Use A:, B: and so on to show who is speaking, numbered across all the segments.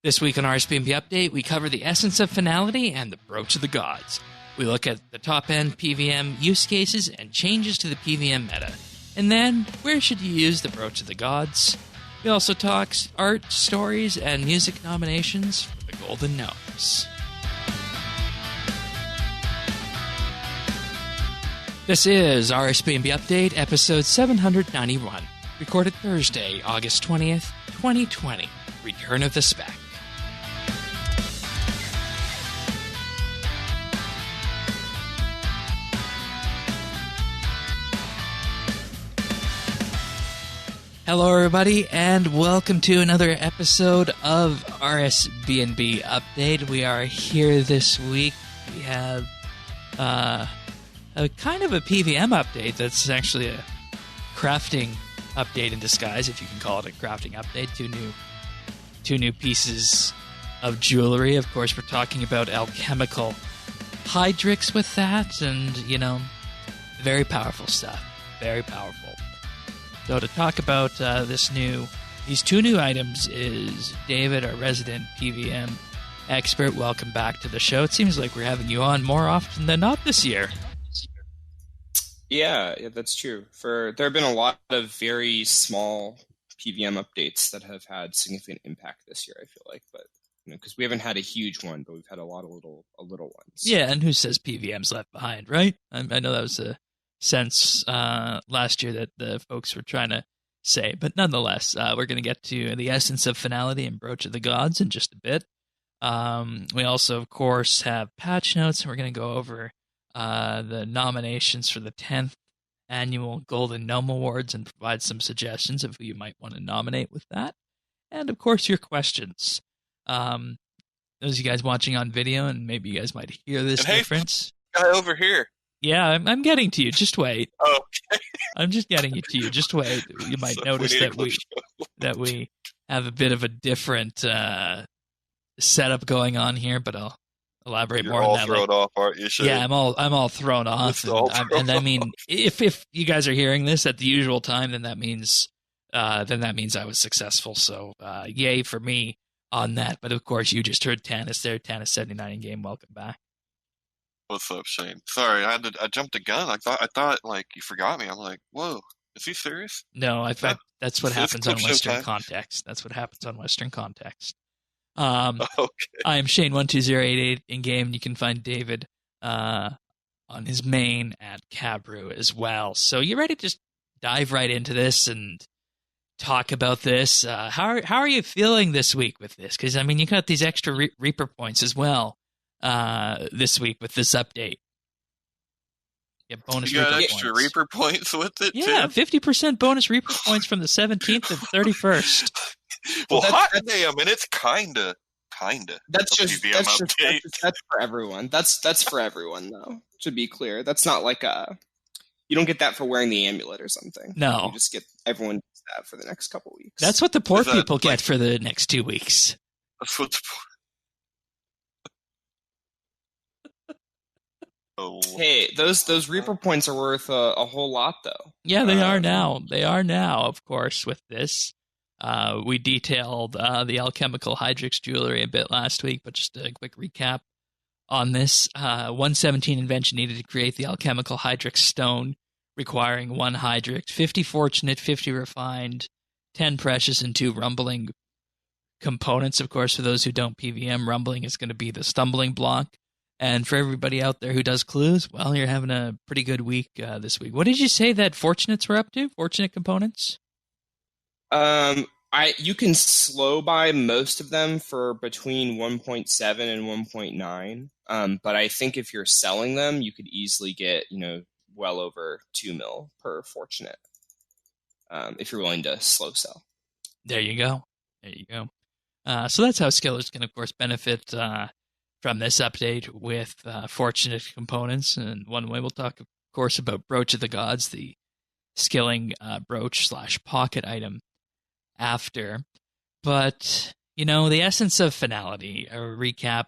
A: This week on RSBANDB Update, we cover the Essence of Finality and the Brooch of the Gods. We look at the top-end PVM use cases and changes to the PVM meta. And then, where should you use the Brooch of the Gods? We also talk art, stories, and music nominations for the Golden Gnomes. This is RSBANDB Update, episode 791, recorded Thursday, August 20th, 2020. Return of the Spec. Hello, everybody, and welcome to another episode of RSBANDB Update. We are here this week. We have a kind of a PVM update that's actually a crafting update in disguise, if you can call it a crafting update. Two new pieces of jewelry. Of course, we're talking about alchemical hydrix with that, and, very powerful stuff. Very powerful. So to talk about these two new items is David, our resident PVM expert. Welcome back to the show. It seems like we're having you on more often than not this year.
B: Yeah, that's true. There have been a lot of very small PVM updates that have had significant impact this year, I feel like, but because we haven't had a huge one, but we've had a lot of little ones.
A: Yeah, and who says PVM's left behind, right? I know that was a sense last year that the folks were trying to say, but nonetheless, we're going to get to the Essence of Finality and Brooch of the Gods in just a bit. We also, of course, have patch notes, and we're going to go over the nominations for the 10th annual Golden Gnome Awards and provide some suggestions of who you might want to nominate with that. And, of course, your questions. Those of you guys watching on video, and maybe you guys might hear this difference.
C: Guy over here.
A: Yeah, I'm getting to you. Just wait.
C: Okay.
A: I'm just getting it to you. Just wait. You might notice that we have a bit of a different setup going on here, but I'll elaborate more on that.
C: You're all thrown off, aren't you? Shane?
A: Yeah, I'm all thrown off. And I mean, if you guys are hearing this at the usual time, then that means I was successul. So yay for me on that. But of course, you just heard Tanis there. Tanis 79 in game. Welcome back.
C: What's up, Shane? Sorry, I jumped the gun. I thought like you forgot me. I'm like, whoa, is he serious?
A: No, I thought that's what happens on Western context. That's what happens on Western context. Okay. I am Shane12088 in game, and you can find David on his main at Cabrew as well. So you ready to just dive right into this and talk about this? How are you feeling this week with this? Because you got these extra Reaper points as well. This week with this update. Yeah, bonus
C: you got
A: Reaper
C: extra
A: points.
C: Reaper points with it,
A: yeah,
C: too?
A: 50% bonus Reaper points from the 17th to the 31st.
C: Well, hot damn, and it's kinda.
B: That's for everyone. That's for everyone, though. To be clear, that's not like you don't get that for wearing the amulet or something.
A: No,
B: you just get everyone gets that for the next couple weeks.
A: That's what the poor people get for the next 2 weeks.
C: That's what the poor.
B: Hey, those Reaper points are worth a whole lot, though.
A: Yeah, they are now. They are now, of course, with this. We detailed the alchemical hydrix jewelry a bit last week, but just a quick recap on this. 117 invention needed to create the alchemical hydrix stone, requiring 1 hydrix, 50 fortunate, 50 refined, 10 precious, and 2 rumbling components. Of course, for those who don't PVM, rumbling is going to be the stumbling block. And for everybody out there who does clues, well, you're having a pretty good week this week. What did you say that fortunates were up to? Fortunate components?
B: You can slow buy most of them for between 1.7 and 1.9. But I think if you're selling them, you could easily get, well over 2 mil per fortunate. If you're willing to slow sell.
A: There you go. So that's how skillers can, of course, benefit from this update with fortunate components. And one way we'll talk, of course, about Brooch of the Gods, the skilling brooch/pocket item after. But, the Essence of Finality, a recap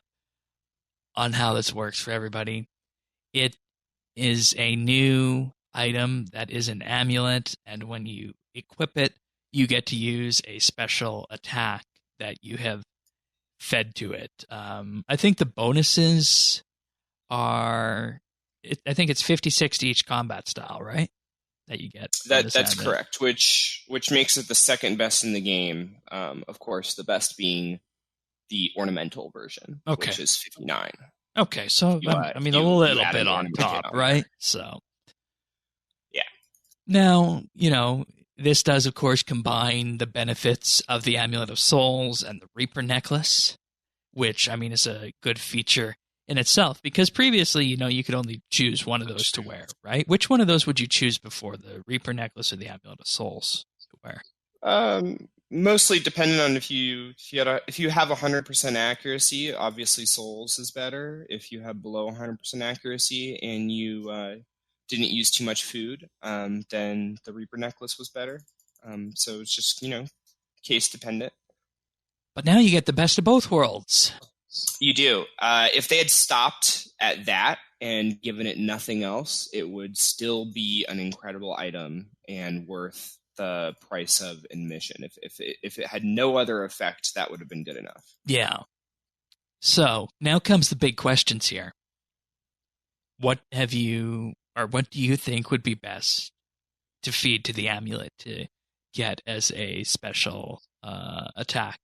A: on how this works for everybody. It is a new item that is an amulet, and when you equip it, you get to use a special attack that you have fed to it. I think the bonuses are, I think it's 56 to each combat style, right? That you get.
B: That's correct, which makes it the second best in the game. Of course, the best being the ornamental version, which is 59.
A: Okay, so a little bit on top, right? So,
B: yeah.
A: Now, this does, of course, combine the benefits of the Amulet of Souls and the Reaper Necklace, which, is a good feature in itself, because previously, you could only choose one of those to wear, right? Which one of those would you choose before, the Reaper Necklace or the Amulet of Souls to wear?
B: Mostly dependent on if you have 100% accuracy, obviously Souls is better. If you have below 100% accuracy and you didn't use too much food, then the Reaper Necklace was better. So it's just case dependent.
A: But now you get the best of both worlds.
B: You do. If they had stopped at that and given it nothing else, it would still be an incredible item and worth the price of admission. If it had no other effect, that would have been good enough.
A: Yeah. So now comes the big questions here. What do you think would be best to feed to the amulet to get as a special attack?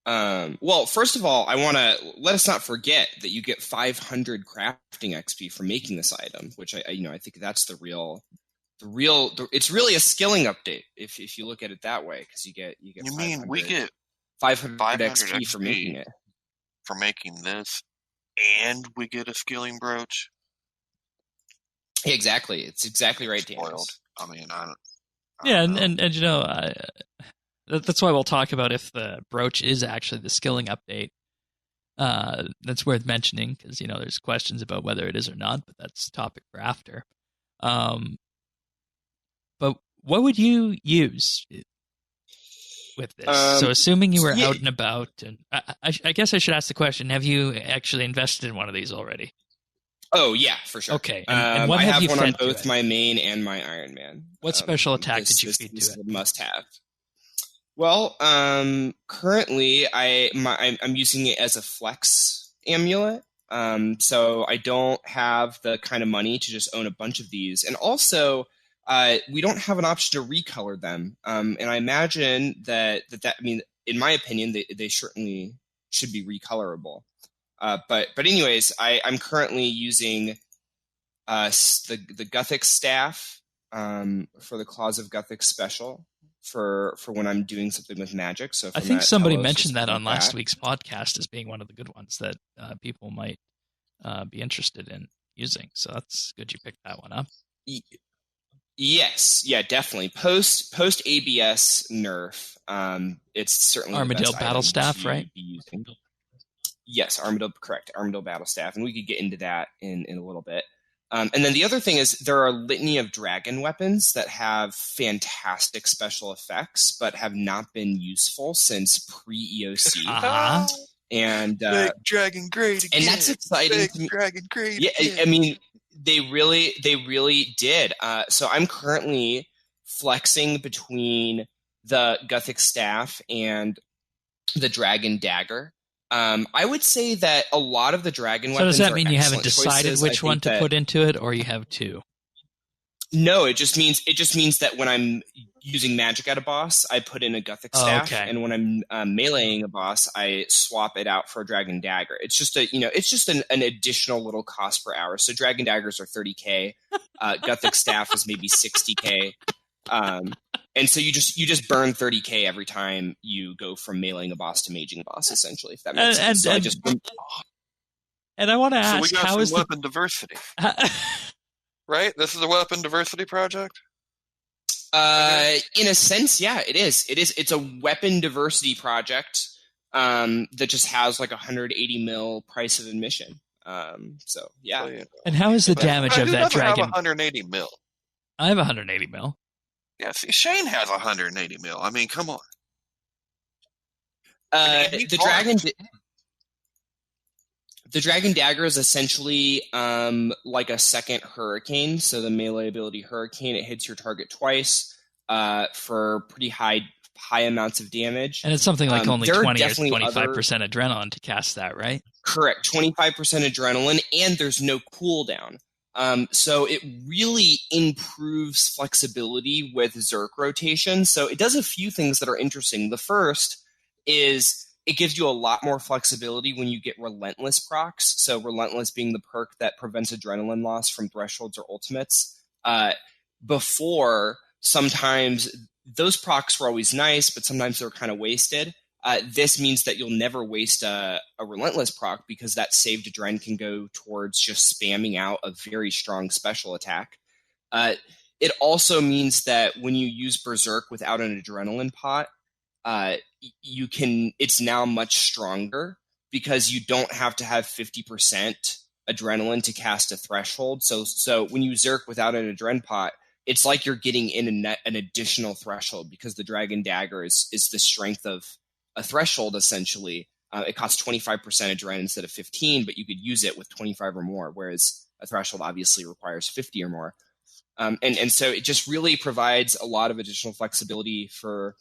B: Well, first of all, let us not forget that you get 500 crafting XP for making this item, which I think that's the real. It's really a skilling update if you look at it that way, because you get.
C: You mean we get
B: 500 XP for making it,
C: for making this, and we get a skilling brooch?
B: Yeah, exactly. It's exactly right, Dan.
C: I mean, I don't
A: yeah,
C: know.
A: and that's why we'll talk about if the brooch is actually the skilling update. That's worth mentioning, because there's questions about whether it is or not, but that's a topic for after. But what would you use with this? So assuming you were out and about, and I guess I should ask the question, have you actually invested in one of these already?
B: Oh, yeah, for sure.
A: Okay, and what have you fed to it?
B: I have one on both my main and my Iron Man.
A: What special attack did you feed to it?
B: This is a must-have. Well, currently I'm using it as a flex amulet. So I don't have the kind of money to just own a bunch of these. And also, we don't have an option to recolor them. And I imagine that in my opinion, they certainly should be recolorable. But anyways, I'm currently using the Gothic staff for the Claws of Gothic special for when I'm doing something with magic. So
A: I think somebody mentioned that on last week's podcast as being one of the good ones that people might be interested in using. So that's good you picked that one up.
B: Yes, yeah, definitely. Post ABS nerf, it's certainly
A: Armadillo battle staff, right?
B: Yes, Armadillo battle staff, and we could get into that in a little bit. And then the other thing is there are a litany of dragon weapons that have fantastic special effects, but have not been useful since pre-EOC.
A: Uh-huh.
B: And
C: Make dragon great again.
B: And that's exciting
C: Make
B: to me.
C: Dragon great
B: Yeah,
C: again.
B: I mean, they really did. So I'm currently flexing between the Gothic staff and the Dragon Dagger. I would say that a lot of the dragon weapons.
A: So does that mean
B: are
A: you haven't
B: excellent
A: decided
B: choices.
A: which one to put into it, or you have two?
B: No, it just means that when I'm using magic at a boss, I put in a Gothic staff, and when I'm meleeing a boss, I swap it out for a Dragon Dagger. It's just an additional little cost per hour. So Dragon Daggers are 30k, Gothic staff is maybe 60k, and so you just burn 30k every time you go from meleeing a boss to maging a boss, essentially. If that makes sense.
A: And I want to ask,
C: so we got
A: how
C: some
A: is
C: weapon diversity? Right? This is a weapon diversity project?
B: In a sense, yeah, it is. It's a weapon diversity project that just has like 180 mil price of admission. So, yeah.
A: And how is the damage of that dragon?
C: I have 180 mil.
A: I have 180 mil.
C: Yeah, see, Shane has 180 mil. I mean, come on.
B: The Dragon Dagger is essentially like a second Hurricane. So the melee ability Hurricane, it hits your target twice for pretty high high amounts of damage.
A: And it's something like only
B: there are
A: 20 or
B: definitely
A: 25% adrenaline to cast that, right?
B: Correct. 25% adrenaline, and there's no cooldown. So it really improves flexibility with Zerk rotation. So it does a few things that are interesting. The first is it gives you a lot more flexibility when you get Relentless procs. So Relentless being the perk that prevents adrenaline loss from thresholds or ultimates. Before, sometimes those procs were always nice, but sometimes they were kind of wasted. This means that you'll never waste a Relentless proc because that saved adren can go towards just spamming out a very strong special attack. It also means that when you use Berserk without an adrenaline pot, it's now much stronger because you don't have to have 50% adrenaline to cast a threshold. So when you Zerk without an adren pot, it's like you're getting in an additional threshold because the Dragon Dagger is the strength of a threshold, essentially. It costs 25% adren instead of 15, but you could use it with 25 or more, whereas a threshold obviously requires 50 or more. And so it just really provides a lot of additional flexibility for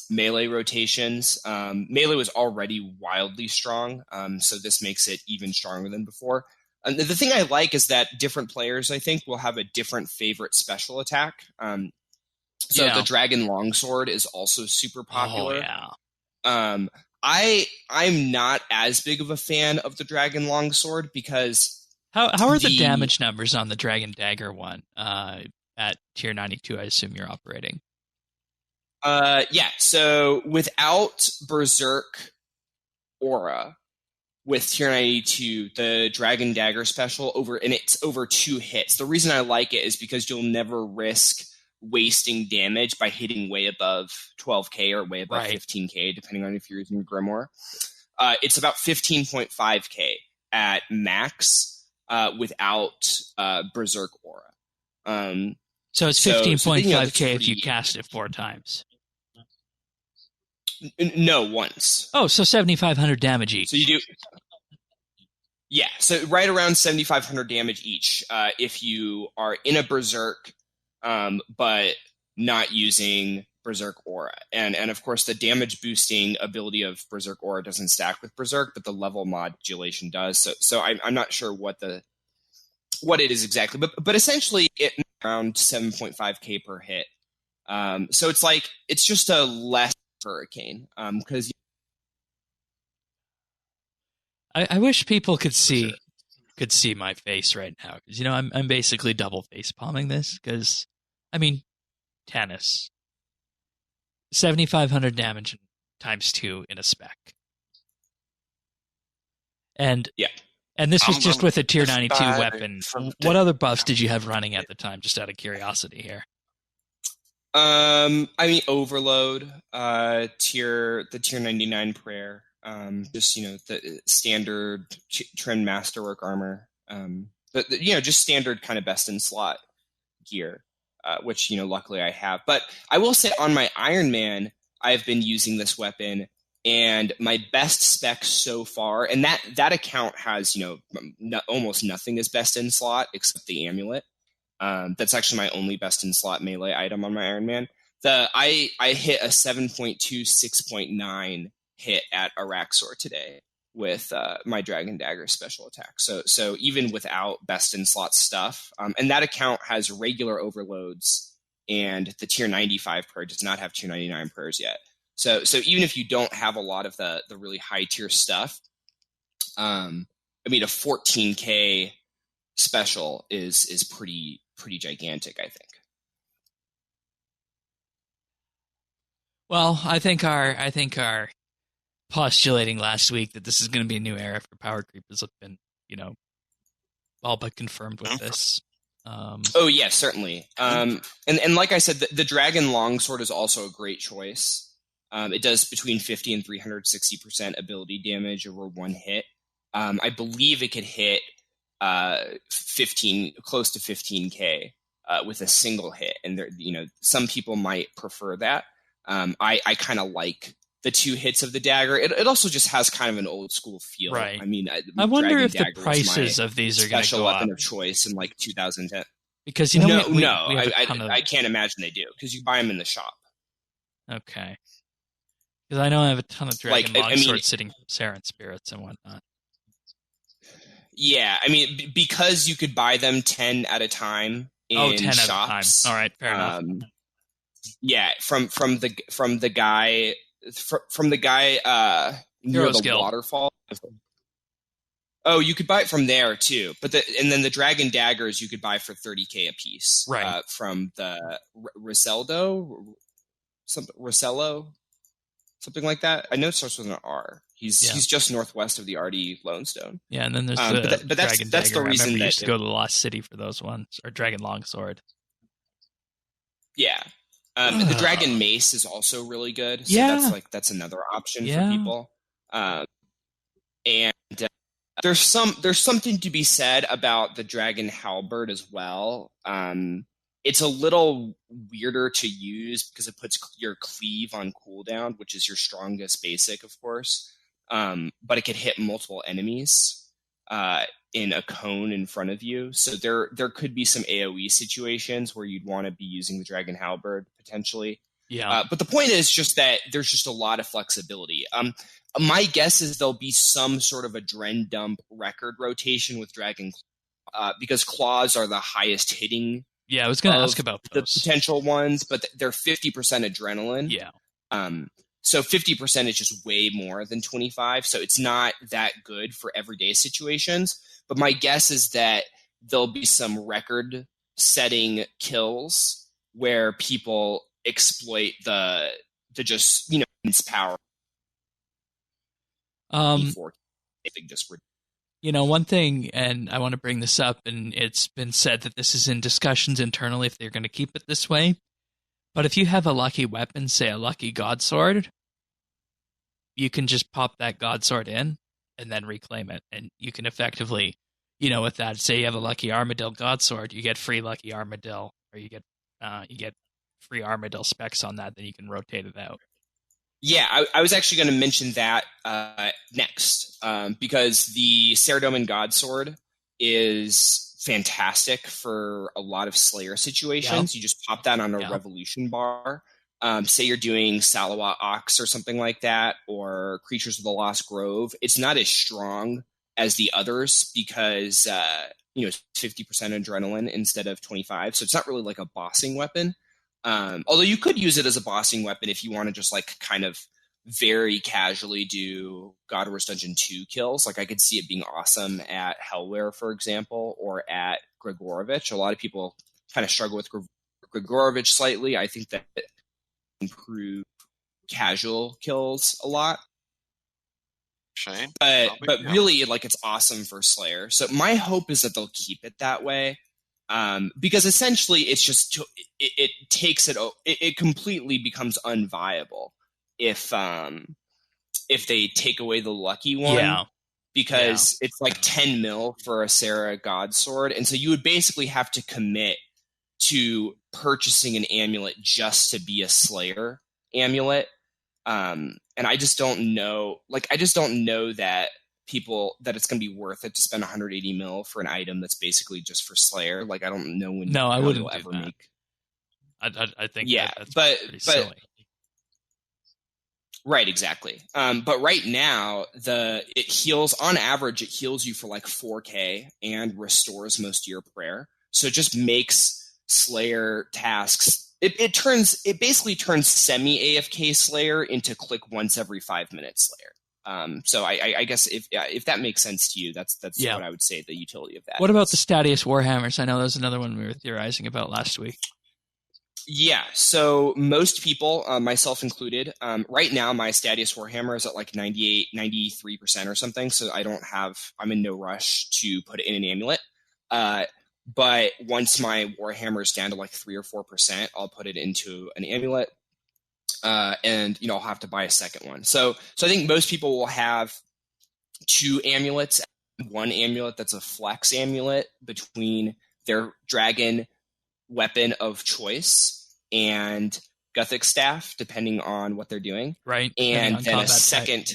B: melee rotations. Melee was already wildly strong, so this makes it even stronger than before. And the thing I like is that different players, I think, will have a different favorite special attack. The Dragon Longsword is also super popular.
A: Oh, yeah.
B: I'm not as big of a fan of the Dragon Longsword because
A: how are the damage numbers on the Dragon Dagger one at tier 92? I assume you're operating.
B: So without Berserk Aura, with tier 92, the Dragon Dagger special it's over 2 hits. The reason I like it is because you'll never risk wasting damage by hitting way above 12k or way above 15k, depending on if you're using Grimoire. It's about 15.5k at max without Berserk Aura.
A: So it's 15.5k if you cast it 4 times.
B: No, once.
A: Oh, so 7,500 damage each.
B: So you do... Yeah, so right around 7,500 damage each if you are in a Berserk, but not using Berserk Aura. And of course, the damage boosting ability of Berserk Aura doesn't stack with Berserk, but the level modulation does. So I'm not sure what it is exactly, but essentially it's around 7.5k per hit. So it's just a less hurricane because
A: I wish people could see my face right now because I'm basically double face palming this because tennis 7,500 damage times 2 in a spec, and this was just with a tier 92 weapon. What other buffs did you have running at the time? Just out of curiosity here.
B: Overload, the tier 99 prayer, the standard trend masterwork armor, just standard kind of best in slot gear, which luckily I have. But I will say on my Iron Man, I've been using this weapon, and my best spec so far, and that account has almost nothing as best in slot except the amulet. That's actually my only best in slot melee item on my Iron Man. I hit a 7.2, 6.9 hit at Araxor today with my Dragon Dagger special attack. So even without best in slot stuff, and that account has regular overloads, and the tier 95 prayer does not have tier 99 prayers yet. So even if you don't have a lot of the really high tier stuff, a 14k special is pretty gigantic, I think.
A: Well, I think our postulating last week that this is going to be a new era for power creep has been, all but confirmed with this.
B: Oh yeah, certainly. And like I said, the Dragon Longsword is also a great choice. It does between 50 and 360% ability damage over 1 hit. I believe it could hit 15, close to 15k with a single hit, and there, some people might prefer that. I kind of like the 2 hits of the dagger. It also just has kind of an old school feel.
A: Right.
B: I
A: wonder
B: Dragon
A: if the
B: Dagger
A: prices of these are going to
B: special
A: go
B: weapon
A: up
B: of choice in 2010.
A: because
B: I can't imagine they do because you buy them in the shop.
A: Okay. Because I know I have a ton of Dragon
B: Like,
A: Longswords sitting from Saren Spirits and whatnot.
B: Yeah, I mean, because you could buy them 10 at a time in
A: 10
B: shops.
A: at a time. All right, fair enough.
B: Yeah, from the guy near
A: Heroes
B: the
A: Guild.
B: waterfall. Oh, you could buy it from there too. And then the Dragon Daggers you could buy for 30K a piece.
A: Right.
B: From the Rosello, something like that. I know it starts with an R. He's just northwest of the RD Lone-Stone.
A: Yeah, and then there's
B: but
A: Dragon
B: that's
A: Dagger.
B: the reason
A: I remember
B: that
A: used to go to the Lost City for those ones, or Dragon Longsword.
B: Yeah. The Dragon Mace is also really good. So that's another option for people. And there's something to be said about the Dragon Halberd as well. It's a little weirder to use because it puts your cleave on cooldown, which is your strongest basic, of course. But it could hit multiple enemies in a cone in front of you. So there could be some AoE situations where you'd want to be using the Dragon Halberd potentially.
A: Yeah.
B: But the point is just that there's just a lot of flexibility. My guess is there'll be some sort of a Dren dump record rotation with Dragon because claws are the highest hitting.
A: Yeah, I was going to ask about those.
B: The potential ones, but they're 50% adrenaline.
A: Yeah.
B: So 50% is just way more than 25. So it's not that good for everyday situations. But my guess is that there'll be some record-setting kills where people exploit the just immense power.
A: One thing, and I want to bring this up, and it's been said that this is in discussions internally if they're going to keep it this way. But if you have a lucky weapon, say a lucky Godsword, you can just pop that Godsword in and then reclaim it. And you can effectively, with that, say you have a lucky Armadil Godsword, you get free lucky Armadil, or you get free Armadil specs on that, then you can rotate it out.
B: Yeah, I was actually going to mention that next, because the Saradomin Godsword is fantastic for a lot of Slayer situations. You just pop that on a Revolution bar. Say you're doing Salawat Ox or something like that, or Creatures of the Lost Grove. It's not as strong as the others because it's 50% adrenaline instead of 25, so it's not really like a bossing weapon. Although you could use it as a bossing weapon if you want to just like kind of very casually do God of War Dungeon 2 kills. Like I could see it being awesome at Hellware, for example, or at Grigorovich. A lot of people kind of struggle with Grigorovich slightly. I think that it improve casual kills a lot.
C: Shane?
B: But really, like, it's awesome for Slayer. So my hope is that they'll keep it that way. Because essentially it's just it takes it completely becomes unviable if they take away the lucky one, because it's like 10 mil for a Sarah Godsword, and so you would basically have to commit to purchasing an amulet just to be a Slayer amulet, and I just don't know that it's going to be worth it to spend 180 mil for an item that's basically just for Slayer. Like, I don't know when.
A: No, I wouldn't
B: ever
A: do that.
B: make.
A: I think that's pretty
B: but
A: silly.
B: Right, exactly. But right now, it heals on average. It heals you for like 4K and restores most of your prayer. So it just makes Slayer tasks. It basically turns semi AFK Slayer into click once every 5 minutes Slayer. So I guess if that makes sense to you, that's what I would say the utility of that.
A: What about the Stadius Warhammers? I know that was another one we were theorizing about last week.
B: Yeah, so most people, myself included, right now my Stadius Warhammer is at like 93% or something, so I'm in no rush to put it in an amulet. But once my Warhammer is down to like 3 or 4%, I'll put it into an amulet. And I'll have to buy a second one. So I think most people will have 2 amulets, one amulet that's a flex amulet between their dragon weapon of choice and Gothic staff, depending on what they're doing.
A: Right.
B: And then a second,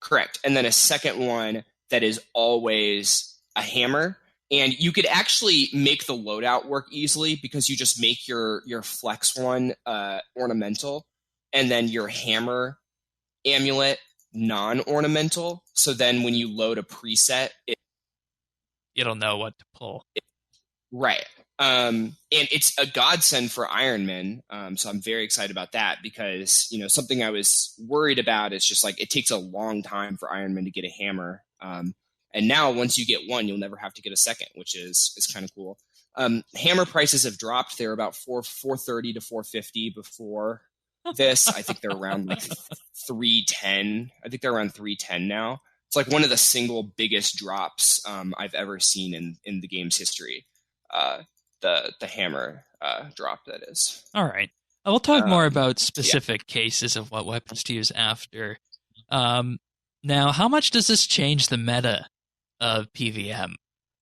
B: correct. And then a second one that is always a hammer. And you could actually make the loadout work easily because you just make your flex one ornamental. and then your hammer amulet non-ornamental. So then when you load a preset,
A: It'll know what to pull.
B: Right. And it's a godsend for Ironman. So I'm very excited about that because, something I was worried about is just like it takes a long time for Ironman to get a hammer. And now once you get one, you'll never have to get a second, which is kind of cool. Hammer prices have dropped. They're about $430 to $450 before this. I think they're around like $310. I think they're around $310 now. It's like one of the single biggest drops I've ever seen in the game's history. The hammer drop, that is.
A: All right. We'll talk more about specific cases of what weapons to use after. Now, how much does this change the meta of PVM,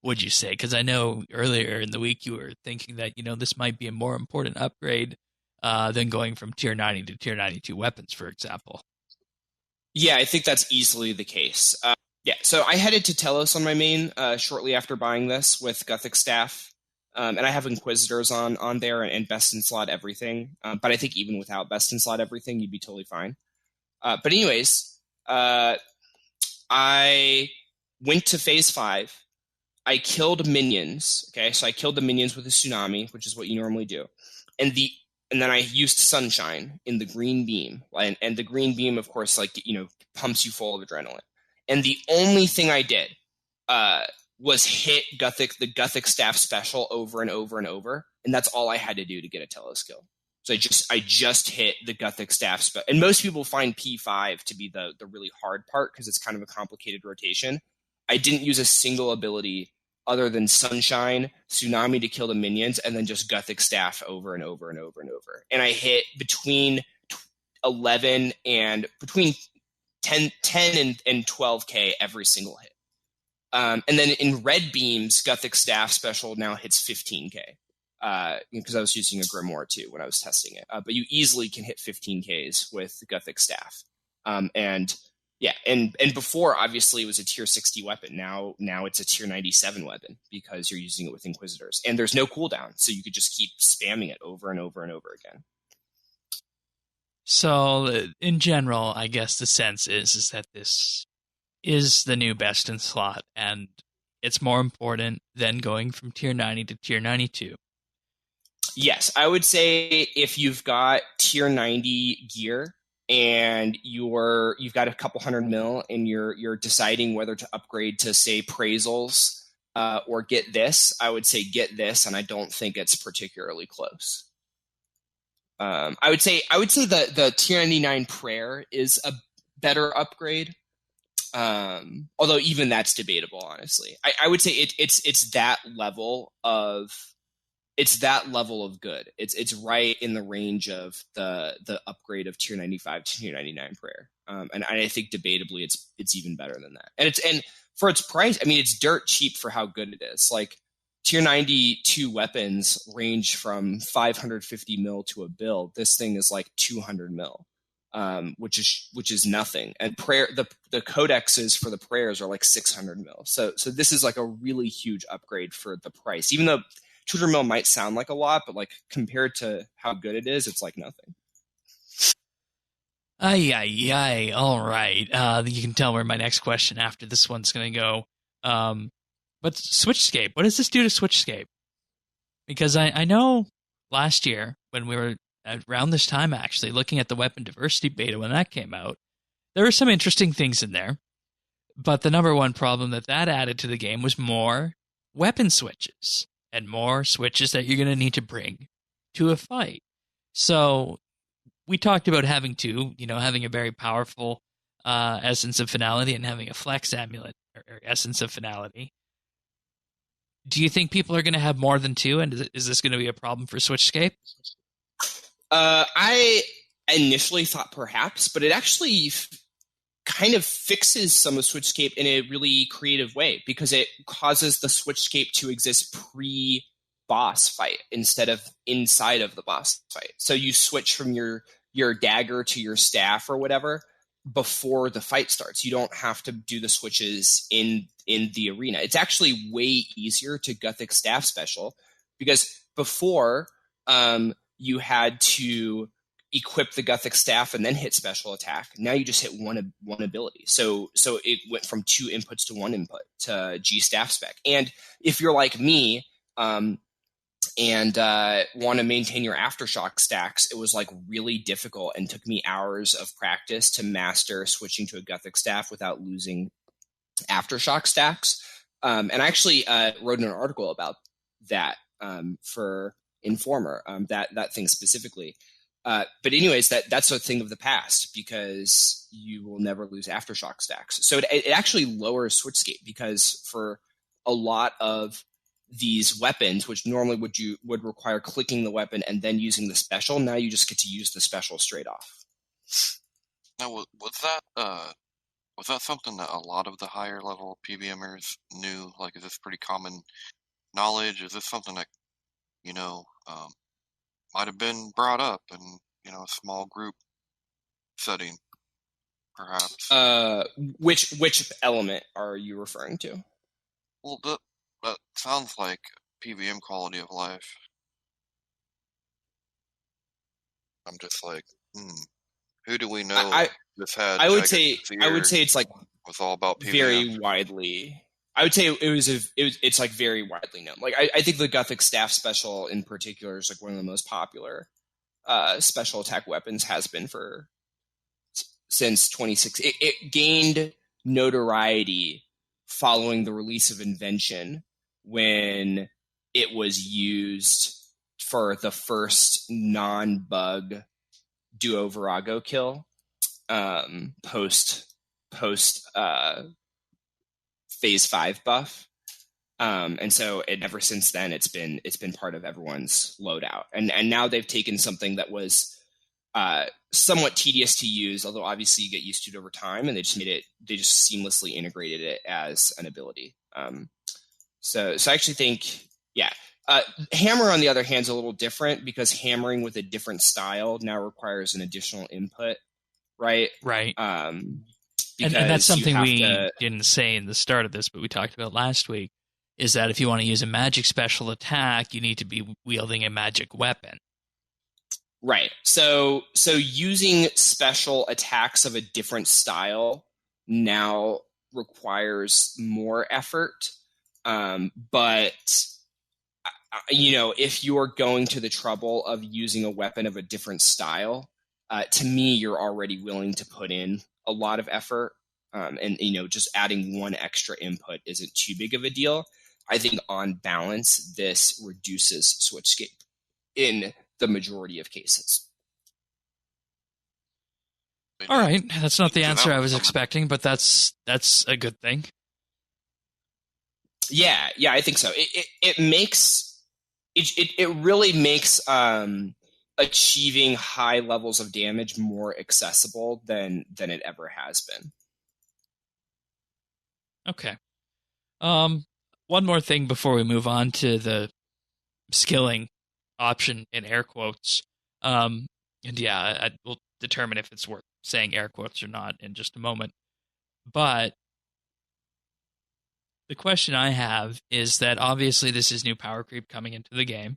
A: would you say? Because I know earlier in the week you were thinking that, this might be a more important upgrade than going from tier 90 to tier 92 weapons, for example.
B: Yeah, I think that's easily the case. So I headed to Telos on my main shortly after buying this with Gothic Staff. And I have Inquisitors on there and best in slot everything. But I think even without best in slot everything, you'd be totally fine. But anyways, I went to phase 5. I killed minions. Okay, so I killed the minions with a tsunami, which is what you normally do. And then I used Sunshine in the green beam. And the green beam, of course, pumps you full of adrenaline. And the only thing I did was hit the Gothic Staff special over and over and over. And that's all I had to do to get a Telos kill. So I just hit the Gothic Staff special. And most people find P5 to be the really hard part because it's kind of a complicated rotation. I didn't use a single ability other than Sunshine, Tsunami to kill the minions, and then just Gothic Staff over and over and over and over. And I hit between 11 and between 10 and 12k every single hit. And then in red beams, Gothic Staff special now hits 15k. Because I was using a Grimoire too when I was testing it. But you easily can hit 15ks with Gothic Staff. And before, obviously, it was a tier 60 weapon. Now it's a tier 97 weapon because you're using it with Inquisitors. And there's no cooldown, so you could just keep spamming it over and over and over again.
A: So, in general, I guess the sense is that this is the new best in slot, and it's more important than going from tier 90 to tier 92.
B: Yes, I would say if you've got tier 90 gear and you've got a couple $100 mil and you're deciding whether to upgrade to, say, Praisals or get this, I would say get this, and I don't think it's particularly close. I would say the tier 99 Prayer is a better upgrade. Although even that's debatable, honestly. I would say it's that level of good. It's right in the range of the upgrade of tier 95 to tier 99 Prayer. And I think debatably it's even better than that. And for its price, I mean, it's dirt cheap for how good it is. Like tier 92 weapons range from 550 mil to a bill. This thing is like 200 mil. Which is nothing. And the codexes for the prayers are like 600 mil. So this is like a really huge upgrade for the price. Even though 200 mil might sound like a lot, but like compared to how good it is, it's like nothing.
A: All right. You can tell where my next question after this one's going to go. But Switchscape, what does this do to Switchscape? Because I know last year when we were around this time, actually, looking at the weapon diversity beta when that came out, there were some interesting things in there. But the number one problem that added to the game was more weapon switches and more switches that you're going to need to bring to a fight. So we talked about having a very powerful Essence of Finality and having a Flex Amulet or Essence of Finality. Do you think people are going to have more than two, and is this going to be a problem for Switchscape?
B: I initially thought perhaps, but it actually kind of fixes some of Switchscape in a really creative way because it causes the Switchscape to exist pre-boss fight instead of inside of the boss fight. So you switch from your dagger to your staff or whatever before the fight starts. You don't have to do the switches in the arena. It's actually way easier to Gothic Staff special because before you had to equip the Gothic Staff and then hit special attack, now you just hit one ability. So it went from 2 inputs to 1 input to G Staff Spec. And if you're like me, and want to maintain your Aftershock stacks, it was like really difficult and took me hours of practice to master switching to a Gothic Staff without losing Aftershock stacks. And I actually wrote an article about that for Informer, that thing specifically. But anyways, that's a thing of the past because you will never lose Aftershock stacks. So it actually lowers switch scape because for a lot of these weapons, which normally would require clicking the weapon and then using the special, now you just get to use the special straight off.
C: Now, was that something that a lot of the higher level PBMers knew? Like, is this pretty common knowledge? Is this something that, might have been brought up in, a small group setting, perhaps?
B: Which element are you referring to?
C: Well, that sounds like PVM quality of life. I'm just like, who do we know this had?
B: I would say it's like
C: was all about PVM.
B: Very widely. I would say it's like very widely known. Like I think the Gothic Staff special in particular is like one of the most popular special attack weapons, has been since 2016. It gained notoriety following the release of Invention, when it was used for the first non-bug Duo Virago kill post Phase 5 buff. And so ever since then it's been part of everyone's loadout. And now they've taken something that was somewhat tedious to use, although obviously you get used to it over time, and they just seamlessly integrated it as an ability. So I actually think, Hammer, on the other hand, is a little different because hammering with a different style now requires an additional input, right?
A: Right. And that's something we didn't say in the start of this, but we talked about last week, is that if you want to use a magic special attack, you need to be wielding a magic weapon.
B: Right. So using special attacks of a different style now requires more effort. But if you're going to the trouble of using a weapon of a different style, to me, you're already willing to put in a lot of effort. And just adding one extra input isn't too big of a deal. I think on balance, this reduces switch scape in the majority of cases.
A: All right, that's not the answer I was expecting, but that's a good thing. Yeah, I think so. It really makes achieving high levels of damage more accessible than it ever has been. Okay. One more thing before we move on to the skilling option in air quotes. We'll determine if it's worth saying air quotes or not in just a moment. But the question I have is that obviously this is new power creep coming into the game,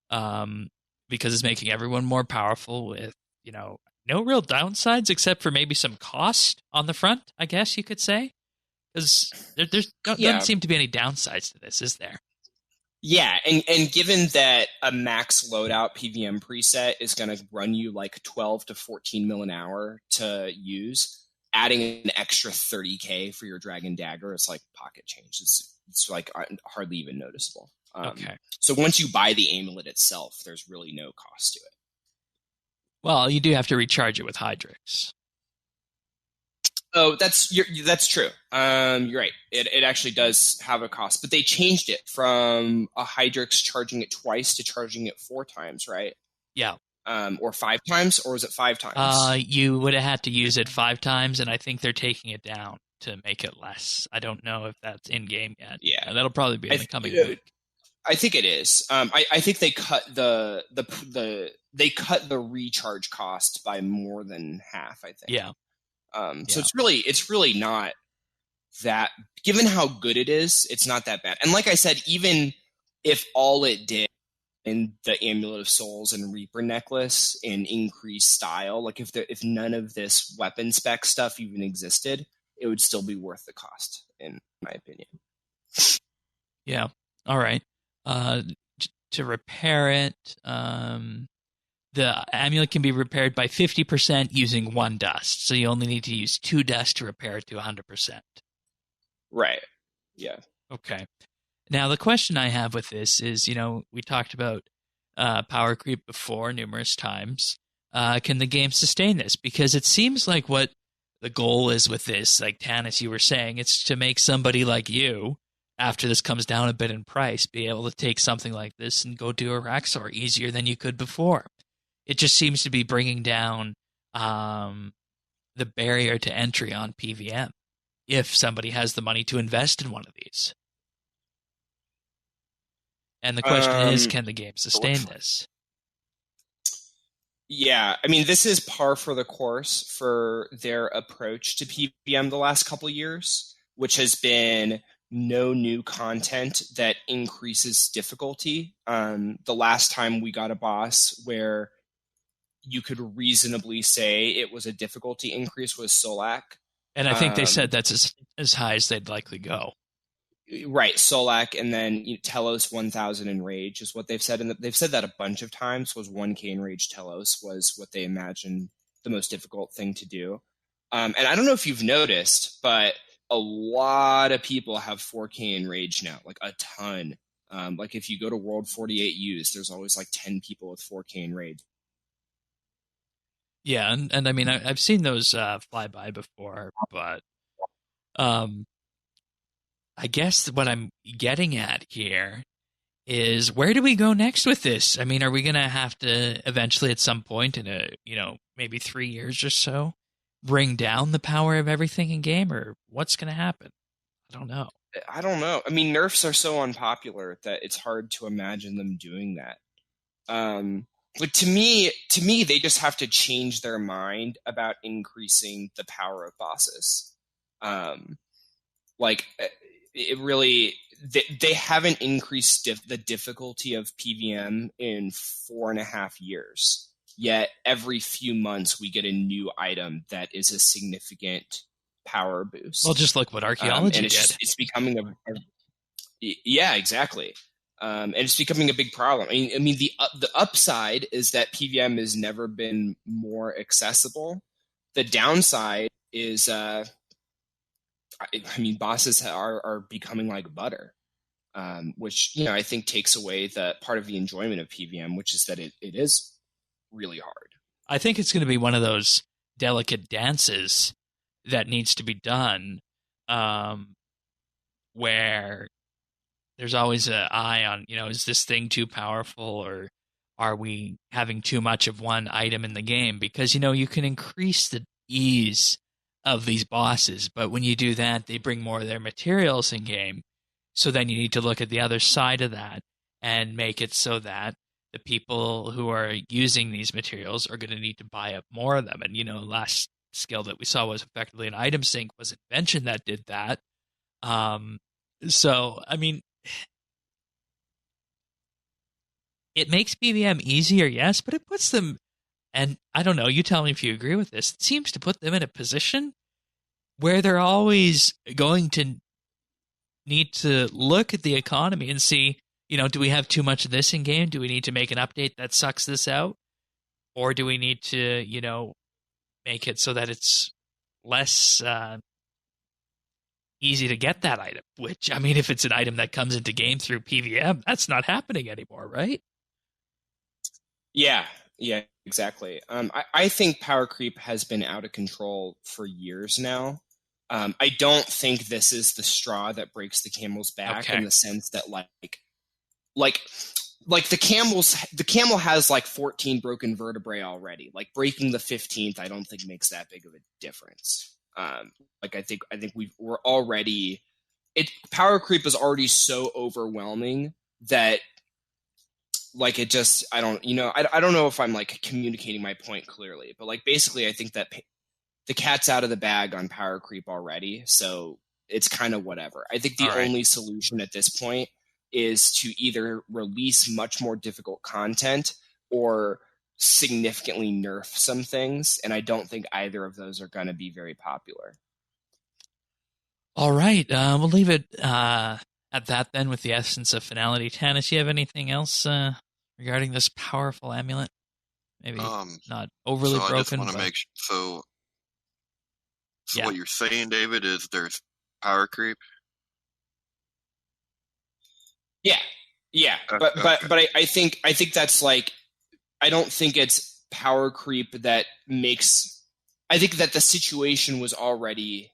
A: because it's making everyone more powerful with, no real downsides except for maybe some cost on the front, I guess you could say. Because there doesn't seem to be any downsides to this, is there?
B: Yeah, and given that a max loadout PVM preset is going to run you like 12 to 14 mil an hour to use, adding an extra 30k for your Dragon Dagger is like pocket change. It's like hardly even noticeable.
A: Okay.
B: So once you buy the amulet itself, there's really no cost to it.
A: Well, you do have to recharge it with Hydrix.
B: Oh, that's true. You're right. It actually does have a cost, but they changed it from a Hydrix charging it twice to charging it 4 times, right?
A: Yeah.
B: Or 5 times, or was it 5 times?
A: You would have had to use it 5 times, and I think they're taking it down to make it less. I don't know if that's in game yet.
B: Yeah,
A: that'll probably be in the coming week.
B: I think it is. I think they cut the recharge cost by more than half, I think.
A: Yeah.
B: So it's really not that, given how good it is, it's not that bad. And like I said, even if all it did the Amulet of Souls and Reaper necklace and increase style. Like if none of this weapon spec stuff even existed, it would still be worth the cost, in my opinion.
A: Yeah. All right. To repair it, the amulet can be repaired by 50% using 1 dust. So you only need to use 2 dust to repair it to 100%.
B: Right. Yeah.
A: Okay. Now, the question I have with this is, we talked about power creep before numerous times. Can the game sustain this? Because it seems like what the goal is with this, like Tanis, you were saying, it's to make somebody like you, after this comes down a bit in price, be able to take something like this and go do a Raxor easier than you could before. It just seems to be bringing down the barrier to entry on PVM if somebody has the money to invest in one of these. And the question is, can the game sustain this?
B: Yeah, I mean, this is par for the course for their approach to PVM the last couple of years, which has been no new content that increases difficulty. The last time we got a boss where you could reasonably say it was a difficulty increase was Solak.
A: And I think they said that's as high as they'd likely go.
B: Right, Solak, and then Telos 1000 in Rage is what they've said. And they've said that a bunch of times, was 1k in Rage Telos was what they imagined the most difficult thing to do. And I don't know if you've noticed, but a lot of people have 4k in Rage now, like a ton. Like if you go to World 48 Use, there's always like 10 people with 4k in Rage.
A: Yeah, and I mean, I've seen those fly by before, but I guess what I'm getting at here is, where do we go next with this? I mean, are we going to have to eventually at some point in maybe 3 years or so, bring down the power of everything in game, or what's going to happen? I don't know.
B: I mean, nerfs are so unpopular that it's hard to imagine them doing that. But to me, they just have to change their mind about increasing the power of bosses. It really, they haven't increased the difficulty of PVM in 4.5 years. Yet every few months we get a new item that is a significant power boost.
A: Well, just look what archaeology
B: and it's becoming yeah, exactly. And it's becoming a big problem. I mean, the upside is that PVM has never been more accessible. The downside is, bosses are becoming like butter, which I think takes away the part of the enjoyment of PVM, which is that it is really hard.
A: I think it's going to be one of those delicate dances that needs to be done, where there's always an eye on, is this thing too powerful, or are we having too much of one item in the game? Because, you can increase the ease of these bosses, but when you do that, they bring more of their materials in game. So then you need to look at the other side of that and make it so that the people who are using these materials are going to need to buy up more of them. And, last skill that we saw was effectively an item sink, was Invention that did that. So, I mean, it makes PVM easier, yes, but it puts them, and I don't know, you tell me if you agree with this, it seems to put them in a position where they're always going to need to look at the economy and see, do we have too much of this in game? Do we need to make an update that sucks this out? Or do we need to, make it so that it's less easy to get that item? Which, I mean, if it's an item that comes into game through PVM, that's not happening anymore, right?
B: Yeah, exactly. I think power creep has been out of control for years now. I don't think this is the straw that breaks the camel's back, in the sense that like the camel has like 14 broken vertebrae already. Like breaking the 15th, I don't think makes that big of a difference. I think we're already, power creep is already so overwhelming that it just, I don't know if I'm like communicating my point clearly, but basically I think that the cat's out of the bag on power creep already, so it's kind of whatever. I think the only solution at this point is to either release much more difficult content or significantly nerf some things, and I don't think either of those are going to be very popular.
A: All right, we'll leave it at that then with the Essence of Finality. Tannis, you have anything else regarding this powerful amulet? Maybe not overly
C: so
A: broken.
C: I just want to make so
A: Yeah.
C: What you're saying, David, is there's power creep.
B: Yeah,
C: Okay.
B: but I think that's like, I don't think it's power creep that makes. I think that the situation was already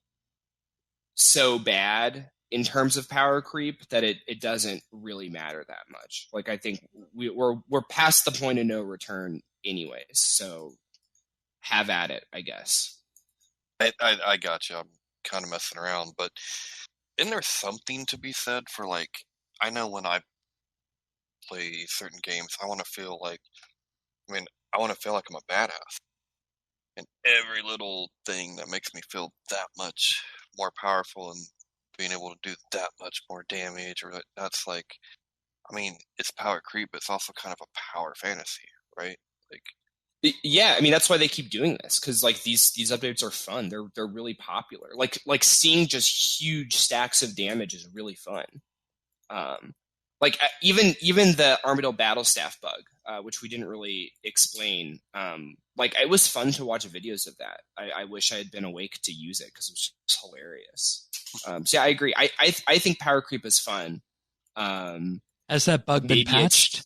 B: so bad in terms of power creep that it doesn't really matter that much. Like, I think we're past the point of no return anyways, so have at it, I guess.
C: I got you. I'm kind of messing around, but isn't there something to be said for, like, I know when I play certain games, I want to feel like I'm a badass. And every little thing that makes me feel that much more powerful and being able to do that much more damage, or that's like, I mean, it's power creep, but it's also kind of a power fantasy, right? Like,
B: yeah, I mean, that's why they keep doing this, because like these updates are fun. They're really popular. Like seeing just huge stacks of damage is really fun. Like even the Armadyl Battle Staff bug, which we didn't really explain. Like, it was fun to watch videos of that. I wish I had been awake to use it because it was just hilarious. So yeah, I agree. I think power creep is fun.
A: Has that bug been patched?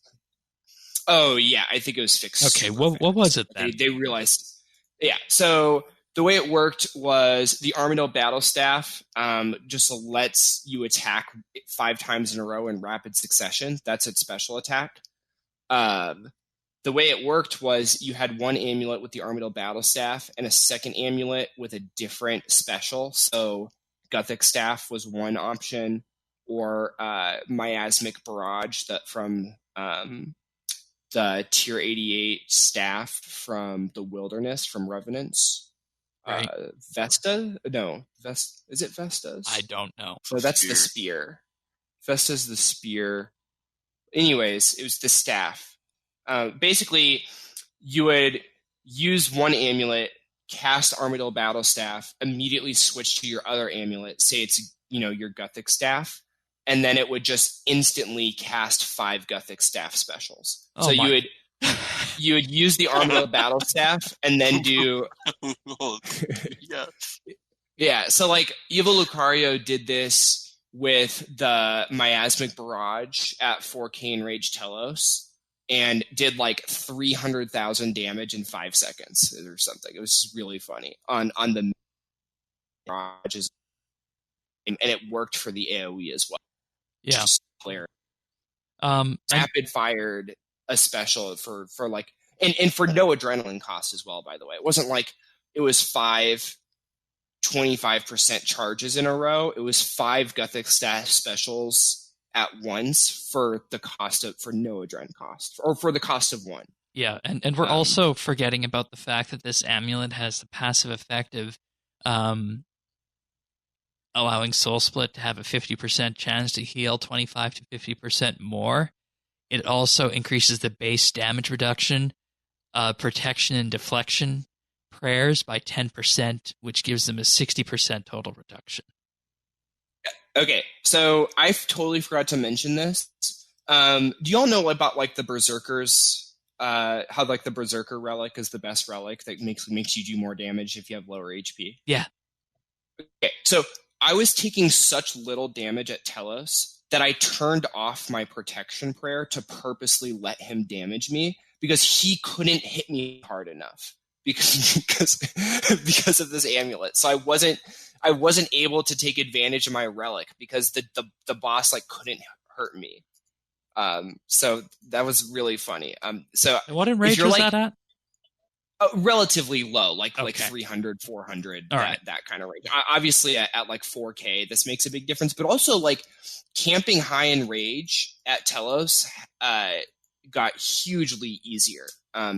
B: Oh yeah, I think it was fixed.
A: Okay, what was it then?
B: They realized, yeah. So the way it worked was the Armadyl Battle Staff just lets you attack 5 times in a row in rapid succession. That's its special attack. The way it worked was you had one amulet with the Armadyl Battle Staff and a second amulet with a different special. So Gothic Staff was one option, or Miasmic Barrage from the Tier 88 staff from the Wilderness, from Revenants.
A: Right.
B: Vesta? No. Is it Vesta's?
A: I don't know.
B: So that's the spear. Vesta's the spear. Anyways, it was the staff. Basically, you would use one amulet, cast Armadyl Battle Staff, immediately switch to your other amulet, say it's your Gothic Staff, and then it would just instantly cast 5 Gothic Staff specials.
A: Oh,
B: so you would use the Armadyl Battle Staff and then do yeah. So like Evil Lucario did this with the Miasmic Barrage at 4K Enraged Telos and did like 300,000 damage in 5 seconds or something. It was just really funny on the barrages, and it worked for the AoE as well.
A: Yeah.
B: Just clear. Rapid fired a special for like, and for no adrenaline cost as well, by the way. It wasn't like it was 5 25% charges in a row. It was 5 Gothic Staff specials at once for no adrenaline cost, or for the cost of 1.
A: Yeah, and we're also forgetting about the fact that this amulet has the passive effect of allowing Soul Split to have a 50% chance to heal 25 to 50% more. It also increases the base damage reduction, protection and deflection prayers by 10%, which gives them a 60% total reduction.
B: Okay, so I totally forgot to mention this. Do y'all know about like the Berserkers? How like the Berserker relic is the best relic that makes you do more damage if you have lower HP?
A: Yeah.
B: Okay, so I was taking such little damage at Telos that I turned off my protection prayer to purposely let him damage me, because he couldn't hit me hard enough because of this amulet. So I wasn't able to take advantage of my relic because the boss like couldn't hurt me. So that was really funny. So
A: what enrage was that at?
B: Relatively low, like 300, 400, that kind of range. Obviously, at like 4K, this makes a big difference. But also, like, camping high in rage at Telos got hugely easier.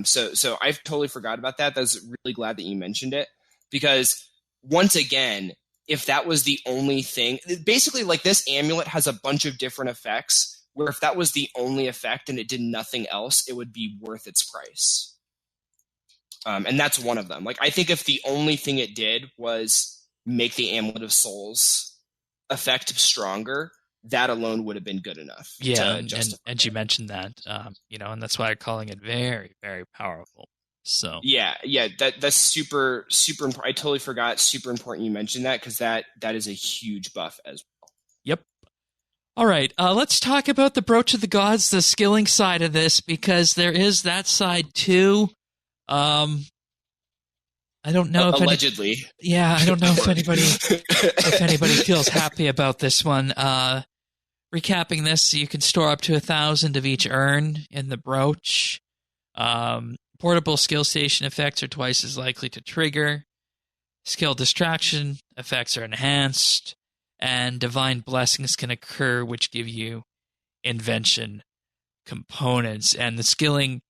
B: So I totally forgot about that. I was really glad that you mentioned it, because once again, if that was the only thing, basically, like, this amulet has a bunch of different effects where if that was the only effect and it did nothing else, it would be worth its price. And that's one of them. Like, I think if the only thing it did was make the Amulet of Souls effect stronger, that alone would have been good enough.
A: Yeah, and you mentioned that, and that's why I'm calling it very, very powerful. So
B: yeah, that's super, super. I totally forgot. Super important you mentioned that, because that is a huge buff as well.
A: Yep. All right, let's talk about the Brooch of the Gods, the skilling side of this, because there is that side too. I don't know if
B: allegedly.
A: I don't know if anybody feels happy about this one. Recapping this, you can store up to 1,000 of each urn in the brooch. Portable skill station effects are twice as likely to trigger. Skill distraction effects are enhanced. And divine blessings can occur, which give you invention components. And the skilling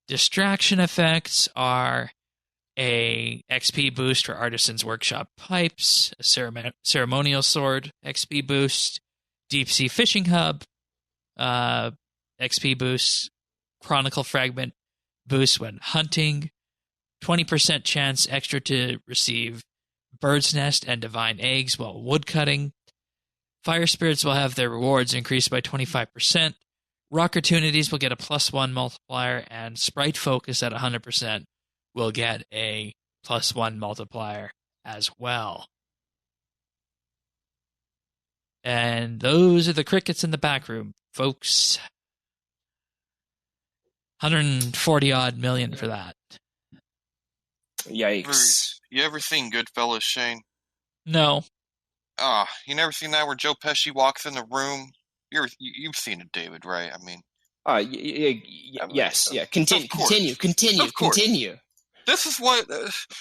A: distraction effects are a XP boost for Artisan's Workshop pipes, a ceremonial sword XP boost, Deep Sea Fishing Hub XP boost, Chronicle Fragment boost when hunting, 20% chance extra to receive Bird's Nest and Divine Eggs while woodcutting. Fire Spirits will have their rewards increased by 25%. Rockertunities will get a +1 multiplier, and Sprite Focus at 100% will get a +1 multiplier as well. And those are the crickets in the back room, folks. 140-odd million for that.
B: Yikes.
C: You ever seen Goodfellas, Shane?
A: No.
C: You never seen that where Joe Pesci walks in the room? You've seen it, David, right? I mean...
B: yes, yeah. Continue.
C: This is what...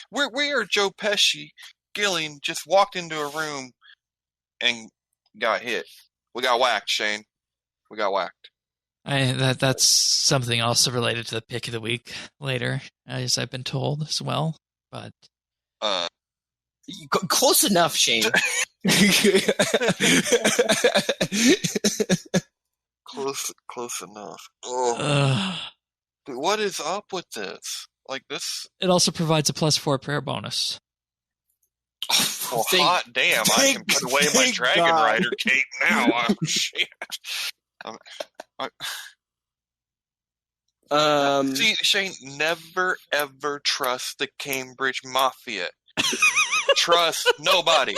C: where Joe Pesci, Gillian, just walked into a room and got hit. We got whacked, Shane. We got whacked.
A: That's something also related to the pick of the week later, as I've been told as well. But
B: close enough, Shane.
C: Close enough. Oh. Dude, what is up with this? Like this?
A: It also provides a +4 prayer bonus.
C: Well, hot damn! I can put away my Dragon Rider cape now. Shit. See, Shane, never ever trust the Cambridge Mafia. Trust nobody.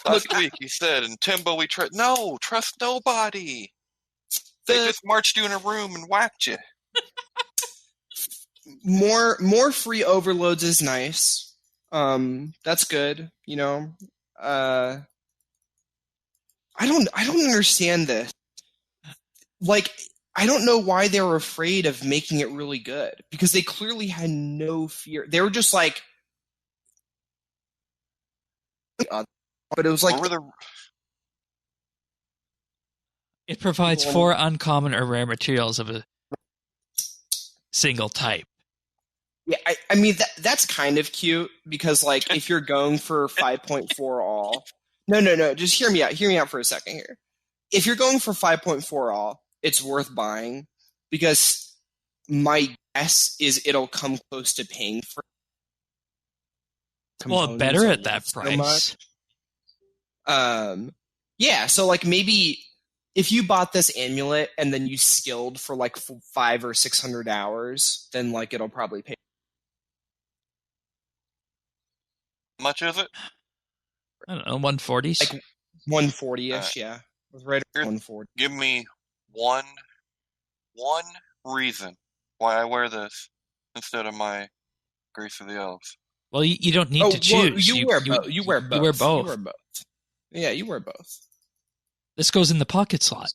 C: Last week he said, "In Timbo we trust." No, trust nobody. They just marched you in a room and whacked you.
B: More free overloads is nice. That's good. I don't understand this. Like, I don't know why they were afraid of making it really good, because they clearly had no fear. They were just like, but it was like,
A: it provides 4 uncommon or rare materials of a single type.
B: Yeah, I mean that's kind of cute, because like if you're going for 5.4 all, no, just hear me out for a second here. If you're going for 5.4 all, it's worth buying, because my guess is it'll come close to paying for.
A: Well, better at that price.
B: Yeah, so like maybe if you bought this amulet and then you skilled for like 500 or 600 hours, then like it'll probably pay.
C: How much is it?
A: I don't know, 140s?
B: Like 140-ish, yeah. Right at 140.
C: Give me one reason why I wear this instead of my Grace of the Elves.
A: Well, you don't need to choose.
B: You wear both. You wear both. Yeah, you wear both.
A: This goes in the pocket slot.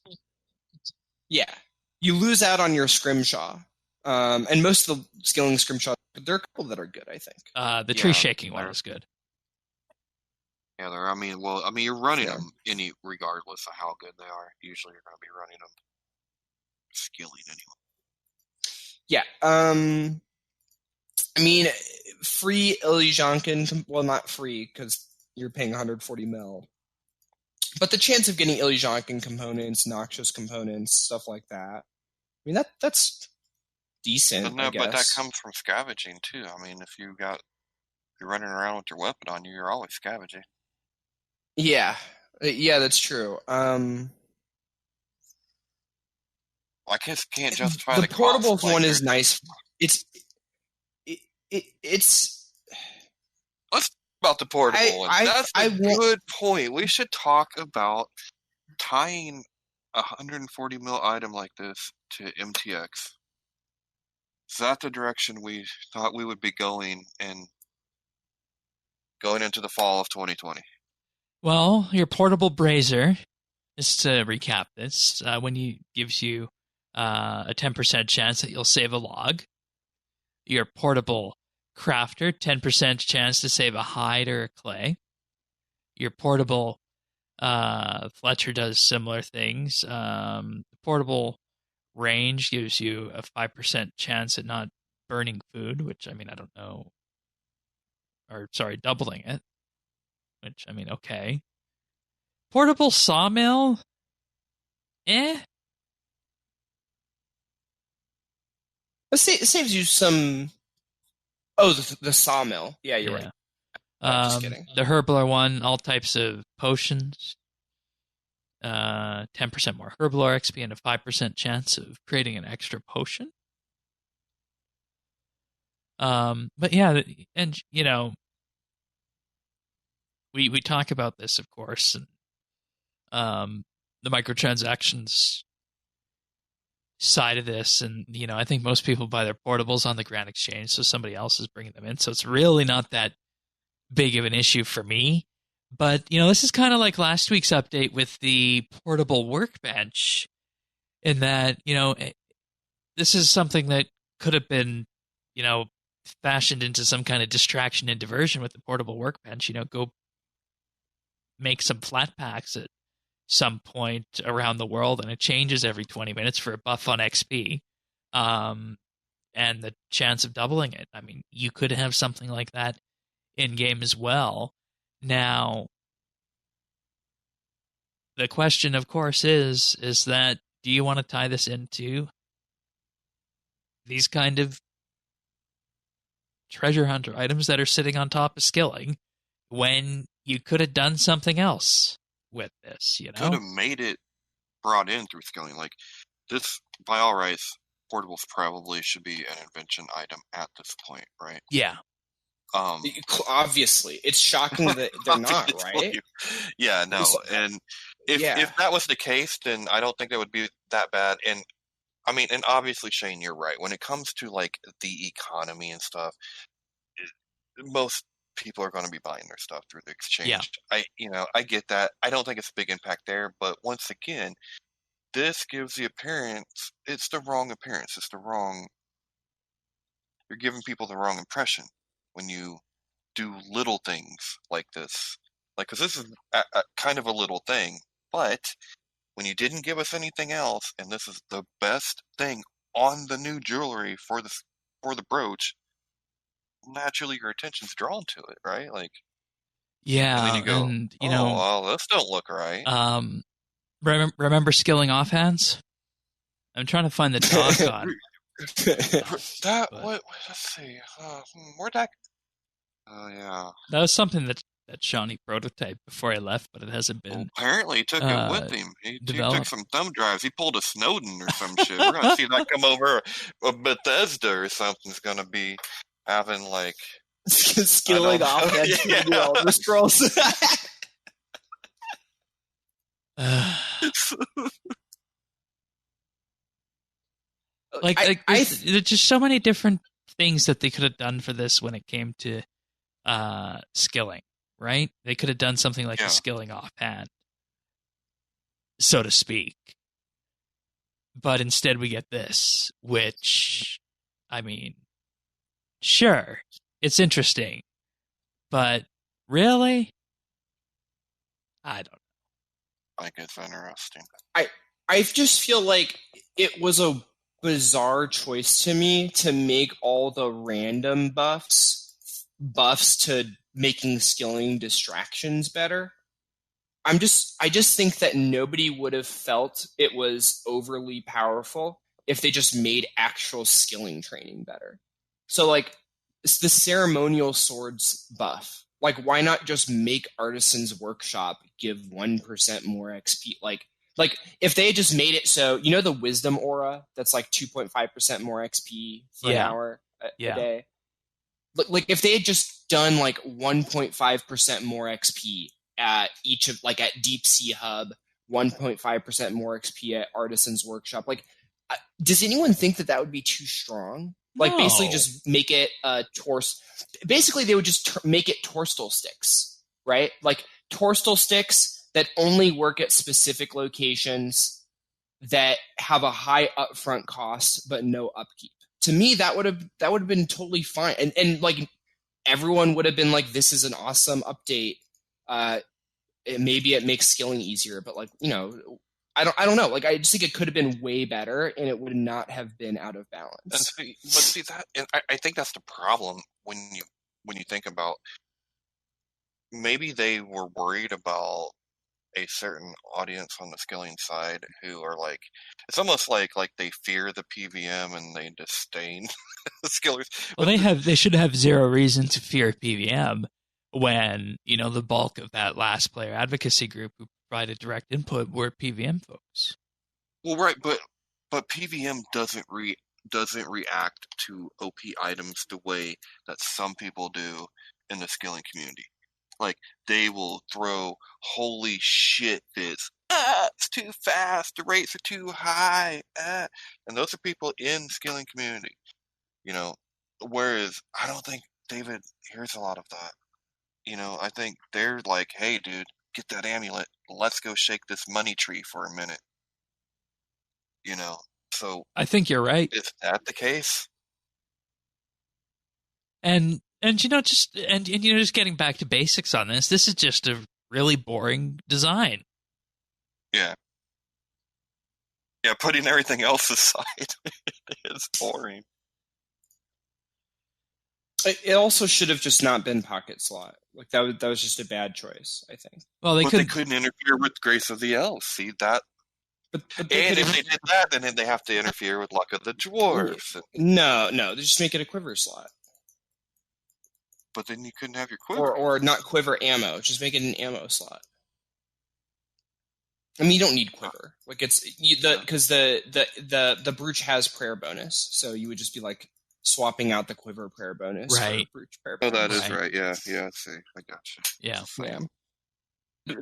B: Yeah. You lose out on your scrimshaw. And most of the skilling scrimshaw, there are a couple that are good, I think.
A: The tree shaking one is good.
C: Yeah, you're running them regardless of how good they are. Usually you're going to be running them skilling anyway.
B: Yeah. I mean, free Illusionkin, well, not free, because you're paying 140 mil. But the chance of getting Illusionkin components, Noxious components, stuff like that. I mean, that's decent, I guess.
C: But that comes from scavenging, too. I mean, if you're running around with your weapon on you, you're always scavenging.
B: Yeah. Yeah, that's true.
C: I guess can't justify
B: the portables
C: cost,
B: one is nice. It's
C: let's talk about the portable one. That's a good point. We should talk about tying a 140 mil item like this to MTX. Is that the direction we thought we would be going into the fall of 2020?
A: Well, your portable brazier, just to recap this, gives you a 10% chance that you'll save a log. Your portable crafter, 10% chance to save a hide or a clay. Your portable Fletcher does similar things. The portable range gives you a 5% chance at not burning food, which, I mean, I don't know. Or, sorry, doubling it. Which, I mean, okay. Portable sawmill? Eh?
B: It saves you some... Oh, the sawmill. Yeah, you're right. Just kidding.
A: The Herbler one, all types of potions. 10% more Herblore XP and a 5% chance of creating an extra potion. But yeah, and you know, we talk about this, of course, and the microtransactions side of this, and you know, I think most people buy their portables on the Grand Exchange, so somebody else is bringing them in, so it's really not that big of an issue for me. But you know, this is kind of like last week's update with the portable workbench, in that, you know, this is something that could have been, you know, fashioned into some kind of distraction and diversion with the portable workbench. You know, go make some flat packs at some point around the world, and it changes every 20 minutes for a buff on XP, and the chance of doubling it. I mean, you could have something like that in game as well. Now, the question, of course, is that, do you want to tie this into these kind of treasure hunter items that are sitting on top of skilling, when you could have done something else with this, you know?
C: Could have made it brought in through skilling. Like, this, by all rights, portables probably should be an invention item at this point, right?
A: Yeah.
B: Obviously. It's shocking that they're not, right?
C: Yeah, no. And if that was the case, then I don't think it would be that bad. And I mean, and obviously, Shane, you're right. When it comes to like the economy and stuff, most people are going to be buying their stuff through the exchange.
A: Yeah.
C: I get that. I don't think it's a big impact there, but once again, this gives the appearance. It's the wrong appearance. You're giving people the wrong impression when you do little things like this. Like, because this is a kind of a little thing, but when you didn't give us anything else, and this is the best thing on the new jewelry for the brooch, naturally your attention's drawn to it, right? Like,
A: yeah,
C: and then you go,
A: and you know,
C: well, this don't look right.
A: Remember skilling offhands? I'm trying to find the doggone.
C: Let's see. Where'd that? Oh yeah,
A: that was something that Shawnee prototyped before I left, but it hasn't been.
C: Well, apparently, he took it with him. He took some thumb drives. He pulled a Snowden or some shit. We're gonna see that come over. Bethesda or something's gonna be having like
B: skilling offense to the Elder Scrolls.
A: There's just so many different things that they could have done for this when it came to skilling, right? They could have done something like a skilling offhand, so to speak. But instead we get this, which, I mean, sure, it's interesting, but really? I don't know.
C: I think it's interesting.
B: I just feel like it was a bizarre choice to me to make all the random buffs to making skilling distractions better. I just think that nobody would have felt it was overly powerful if they just made actual skilling training better. So like it's the ceremonial swords buff. Like why not just make Artisan's Workshop give 1% more XP? Like if they had just made it so, you know, the wisdom aura that's like 2.5% more XP for an hour a day. Like if they had just done like 1.5% more XP at each of like at Deep Sea Hub, 1.5% more XP at Artisan's Workshop. Like, does anyone think that would be too strong? Like basically just make it torso. Basically, they would just make it torstal sticks, right? Like torstal sticks that only work at specific locations that have a high upfront cost but no upkeep. To me, that would have been totally fine, and like everyone would have been like, "This is an awesome update." Maybe it makes skilling easier, but like, you know, I don't know. Like, I just think it could have been way better, and it would not have been out of balance.
C: I think that's the problem when you think about maybe they were worried about a certain audience on the skilling side who are like, it's almost like they fear the PVM and they disdain the skillers.
A: Well, they should have zero reason to fear PVM when, you know, the bulk of that last player advocacy group who provided direct input were PVM folks.
C: Well, right, but PVM doesn't react to OP items the way that some people do in the skilling community. Like, they will throw, holy shit, it's too fast, the rates are too high, and those are people in the skilling community, you know, whereas I don't think David hears a lot of that. You know, I think they're like, hey, dude, get that amulet, let's go shake this money tree for a minute, you know, so
A: I think you're right.
C: Is that the case?
A: And you know, just getting back to basics on this is just a really boring design.
C: Yeah, putting everything else aside, it's boring.
B: It also should have just not been pocket slot. Like that was just a bad choice, I think.
A: Well, they
C: couldn't interfere with Grace of the Elves. See that? But and if they did that, then they have to interfere with Luck of the Dwarves.
B: No, they just make it a quiver slot.
C: But then you couldn't have your quiver.
B: Or not quiver ammo. Just make it an ammo slot. I mean, you don't need quiver. Like because the Brooch has prayer bonus, so you would just be like swapping out the quiver prayer bonus
A: right.
B: for Brooch prayer bonus.
C: Oh, that is right. Yeah. I see. I gotcha.
A: Yeah.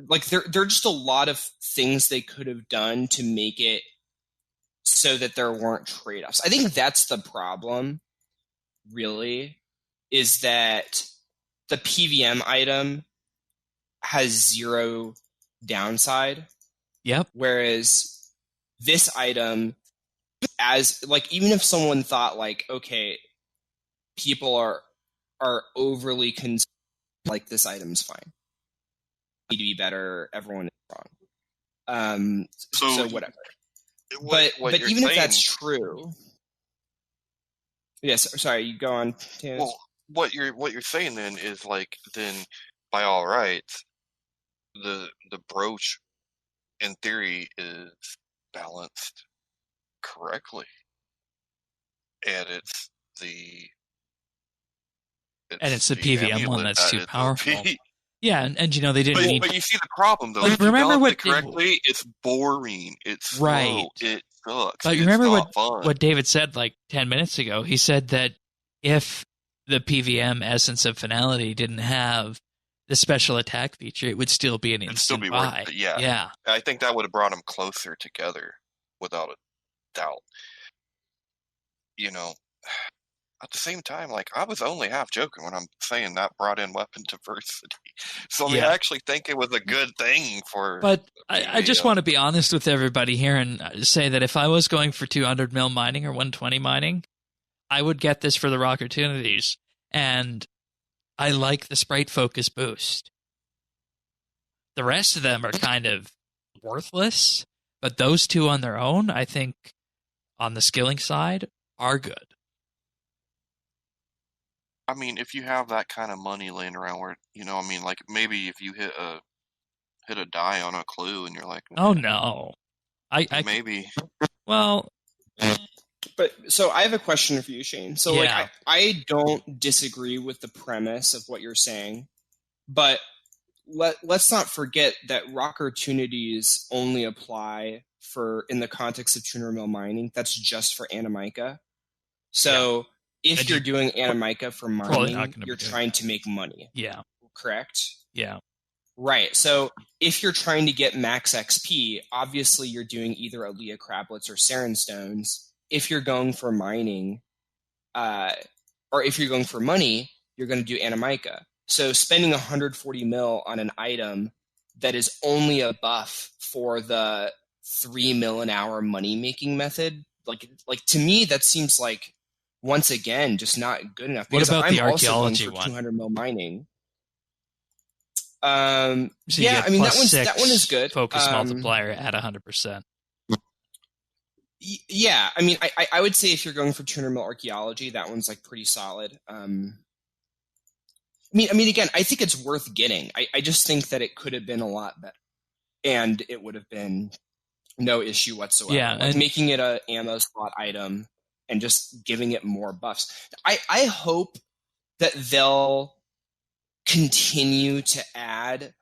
B: Like there are just a lot of things they could have done to make it so that there weren't trade-offs. I think that's the problem, really, is that the PVM item has zero downside.
A: Yep.
B: Whereas this item, as like, even if someone thought like, okay, people are overly concerned, like this item's fine, need to be better, everyone is wrong. So whatever. But even if that's true, yes. Sorry, you go on, Taz.
C: Well, what you're saying then is like, then by all rights, the brooch in theory is balanced correctly, and it's the
A: PVM one that's too powerful. Yeah, and you know they didn't need.
C: But you see the problem though.
A: Like, remember what
C: correctly? It's boring. It's slow.
A: Right.
C: It sucks.
A: But you remember what David said like 10 minutes ago? He said that if the PVM Essence of Finality didn't have the special attack feature, it would still be an instant buy.
C: Worth it. Yeah. I think that would have brought them closer together, without a doubt. You know, at the same time, like, I was only half joking when I'm saying that brought in weapon diversity. So I actually think it was a good thing for.
A: But I just want to be honest with everybody here and say that if I was going for 200 mil mining or 120 mining, I would get this for the raw opportunities. And I like the sprite focus boost. The rest of them are kind of worthless, but those two on their own, I think, on the skilling side, are good.
C: I mean, if you have that kind of money laying around where, you know, I mean, like, maybe if you hit hit a die on a clue, and you're like,
A: Oh no,
C: maybe.
A: Well,
B: but so I have a question for you, Shane. So
A: Yeah.
B: like I don't disagree with the premise of what you're saying, but let's not forget that opportunities only apply for in the context of tuner mill mining. That's just for Animica. So if
A: And
B: you're doing Animica for
A: probably not
B: mining,
A: gonna be
B: you're
A: doing
B: trying to make money.
A: yeah,
B: Correct?
A: yeah,
B: Right. So if you're trying to get max XP, obviously you're doing either Aaliyah Crablets or Saren Stones. If you're going for mining, or if you're going for money, you're going to do Animica. So spending 140 mil on an item that is only a buff for the 3 mil an hour money making method, like to me that seems like once again just not good enough.
A: What
B: Because
A: about the
B: I'm also going
A: archaeology
B: for
A: one?
B: 200 mil mining.
A: So you
B: Yeah,
A: get
B: I mean
A: plus
B: that one is good.
A: Focus multiplier at 100%.
B: Yeah, I mean, I would say if you're going for tuner mill archaeology, that one's like pretty solid. I mean, again, I think it's worth getting. I just think that it could have been a lot better, and it would have been no issue whatsoever.
A: Yeah,
B: like
A: and
B: making it a ammo slot item and just giving it more buffs. I hope that they'll continue to add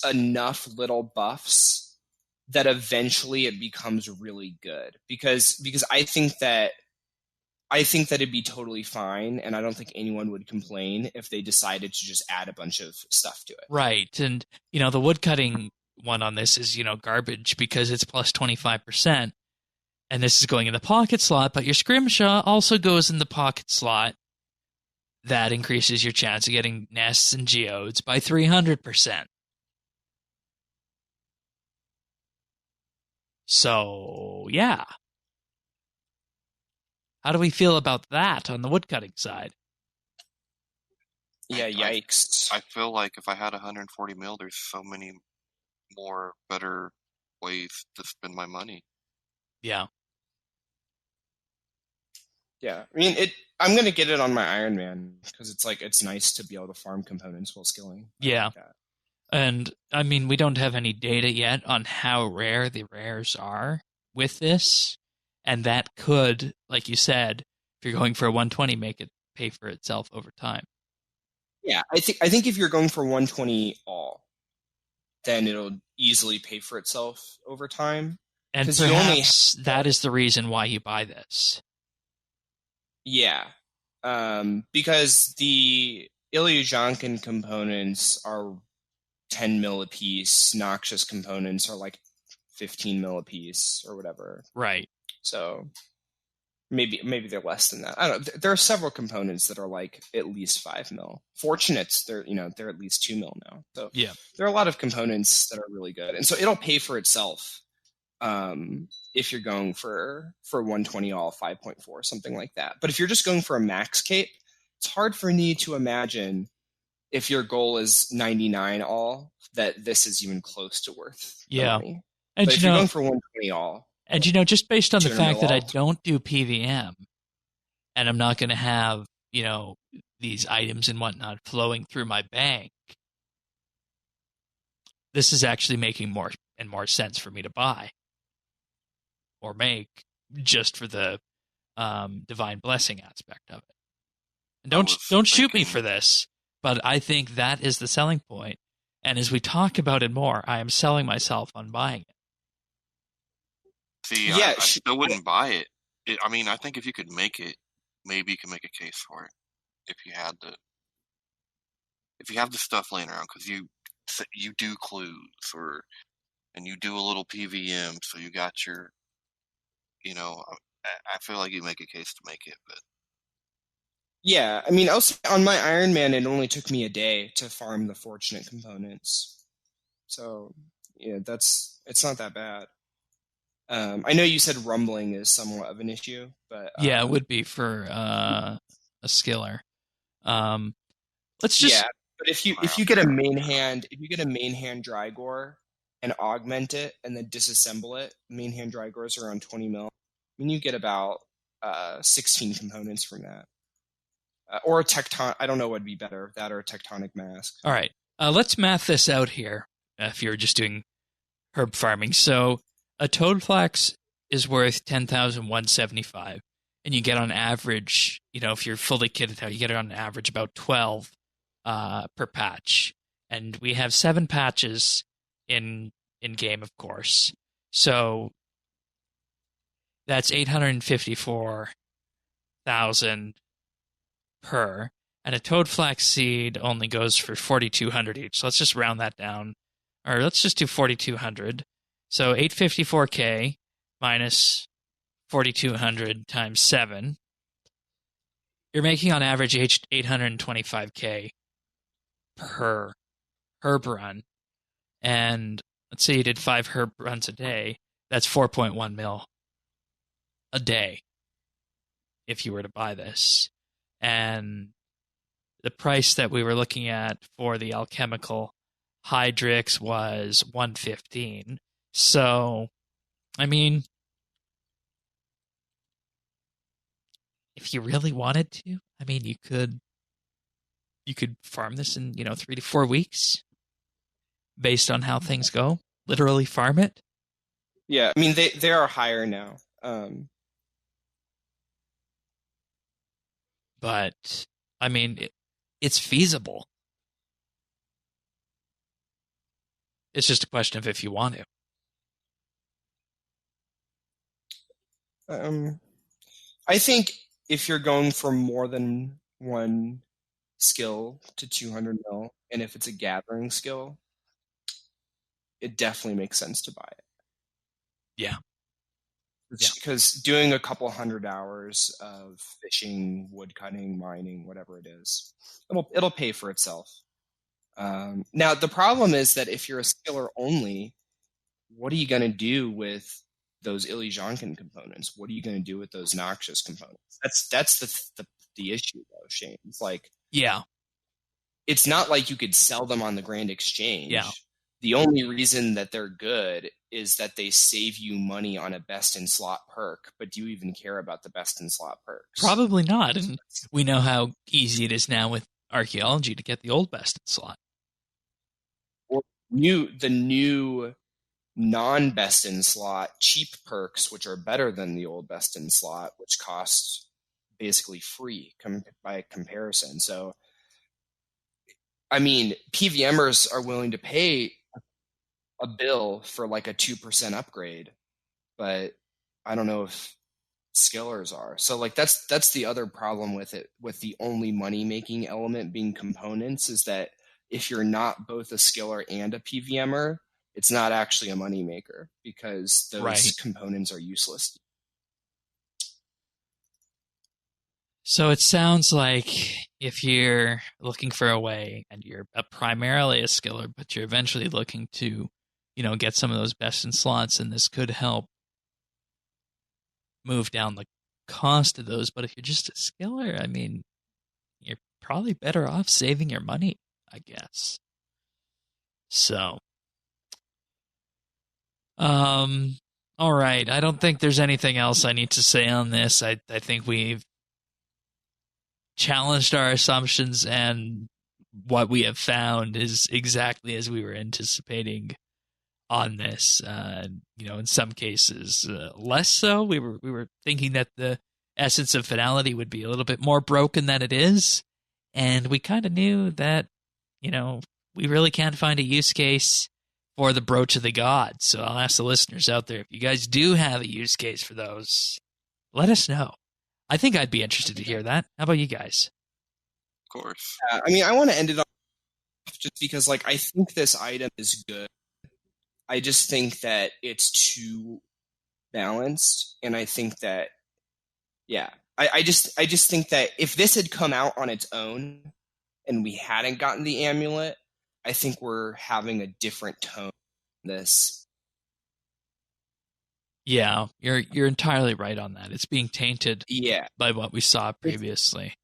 B: enough little buffs that eventually it becomes really good, because I think that it'd be totally fine, and I don't think anyone would complain if they decided to just add a bunch of stuff to it.
A: right, and the woodcutting one on this is garbage because it's plus 25%, and this is going in the pocket slot, but your scrimshaw also goes in the pocket slot. That increases your chance of getting nests and geodes by 300%. So, yeah. How do we feel about that on the woodcutting side?
B: Yeah, yikes.
C: I feel like if I had 140 mil, there's so many more better ways to spend my money.
A: Yeah.
B: Yeah, I mean, I'm going to get it on my Iron Man because it's nice to be able to farm components while skilling.
A: Yeah.
B: Like that.
A: And, I mean, we don't have any data yet on how rare the rares are with this. And that could, like you said, if you're going for a 120, make it pay for itself over time.
B: Yeah, I think if you're going for 120 all, then it'll easily pay for itself over time.
A: And
B: 'Cause you only
A: perhaps that is the reason why you buy this.
B: Yeah, because the Ilya components are 10 mil a piece. Noxious components are like 15 mil a piece or whatever.
A: Right.
B: So maybe they're less than that. I don't know. There are several components that are like at least 5 mil. Fortunates, they're at least 2 mil now. So
A: yeah,
B: there are a lot of components that are really good, and so it'll pay for itself. If you're going for 120 all 5.4, something like that. But if you're just going for a max cape, it's hard for me to imagine if your goal is 99 all that this is even close to worth the money.
A: And
B: but if you're going for 120 all,
A: and just based on the fact that I
B: all,
A: don't do PVM, and I'm not going to have these items and whatnot flowing through my bank, this is actually making more and more sense for me to buy or make just for the divine blessing aspect of it. And don't shoot me for this, but I think that is the selling point. And as we talk about it more, I am selling myself on buying it.
C: See, I still wouldn't buy it. I mean, I think if you could make it, maybe you can make a case for it. If you have the stuff laying around, because you do clues and you do a little PVM, so you got your, I feel like you make a case to make it, but.
B: Yeah, I mean, also on my Iron Man, it only took me a day to farm the fortunate components. So, yeah, it's not that bad. I know you said rumbling is somewhat of an issue, but
A: yeah, it would be for a skiller. Let's just
B: but if you get a main hand Drygore and augment it and then disassemble it, main hand Drygores are around 20 mil. I mean, you get about 16 components from that. Or a tectonic, I don't know what would be better, that or a tectonic mask.
A: All right, let's math this out here. if you're just doing herb farming. So a Toadflax is worth 10,175, and you get on average, if you're fully kitted out, you get it on average about 12 per patch. And we have 7 patches in game, of course. So that's 854,000 per. And a Toadflax seed only goes for 4,200 each. So let's just round that down. Or let's just do 4,200. So 854K minus 4,200 times 7. You're making on average 825K per herb run. And let's say you did 5 herb runs a day. That's 4.1 mil a day if you were to buy this. And the price that we were looking at for the alchemical Hydrix was 115. So, I mean, if you really wanted to, I mean, you could farm this in 3 to 4 weeks, based on how things go. Literally farm it.
B: Yeah, I mean they are higher now.
A: But I mean, it's feasible. It's just a question of if you want
B: to. I think if you're going for more than one skill to 200 mil, and if it's a gathering skill, it definitely makes sense to buy it.
A: Yeah.
B: Because doing a couple 100 hours of fishing, woodcutting, mining, whatever it is, it'll pay for itself. Now, the problem is that if you're a skiller only, what are you going to do with those Ilijankin components? What are you going to do with those Noxious components? That's the issue, though, Shane. It's like,
A: yeah,
B: it's not like you could sell them on the Grand Exchange.
A: Yeah.
B: The only reason that they're good is that they save you money on a best-in-slot perk, but do you even care about the best-in-slot perks?
A: Probably not. And we know how easy it is now with archaeology to get the old best-in-slot.
B: Or the new non-best-in-slot cheap perks, which are better than the old best-in-slot, which cost basically free by comparison. So, I mean, PVMers are willing to pay a bill for like a 2% upgrade, but I don't know if skillers are. So like that's the other problem with it, with the only money making element being components, is that if you're not both a skiller and a PVMer, it's not actually a money maker because those components are useless.
A: So it sounds like if you're looking for a way and you're primarily a skiller, but you're eventually looking to, get some of those best in slots, and this could help move down the cost of those. But if you're just a skiller, I mean, you're probably better off saving your money, I guess. So, all right. I don't think there's anything else I need to say on this. I think we've challenged our assumptions, and what we have found is exactly as we were anticipating on this. In some cases less so. We were thinking that the Essence of Finality would be a little bit more broken than it is, and we kind of knew that we really can't find a use case for the Brooch of the Gods. So I'll ask the listeners out there, if you guys do have a use case for those, let us know. I think I'd be interested to hear that. How about you guys?
C: Of course.
B: I mean, I want to end it off just because, like, I think this item is good. I just think that it's too balanced, and I think that, I just think that if this had come out on its own and we hadn't gotten the amulet, I think we're having a different tone in this.
A: Yeah, you're entirely right on that. It's being tainted by what we saw previously.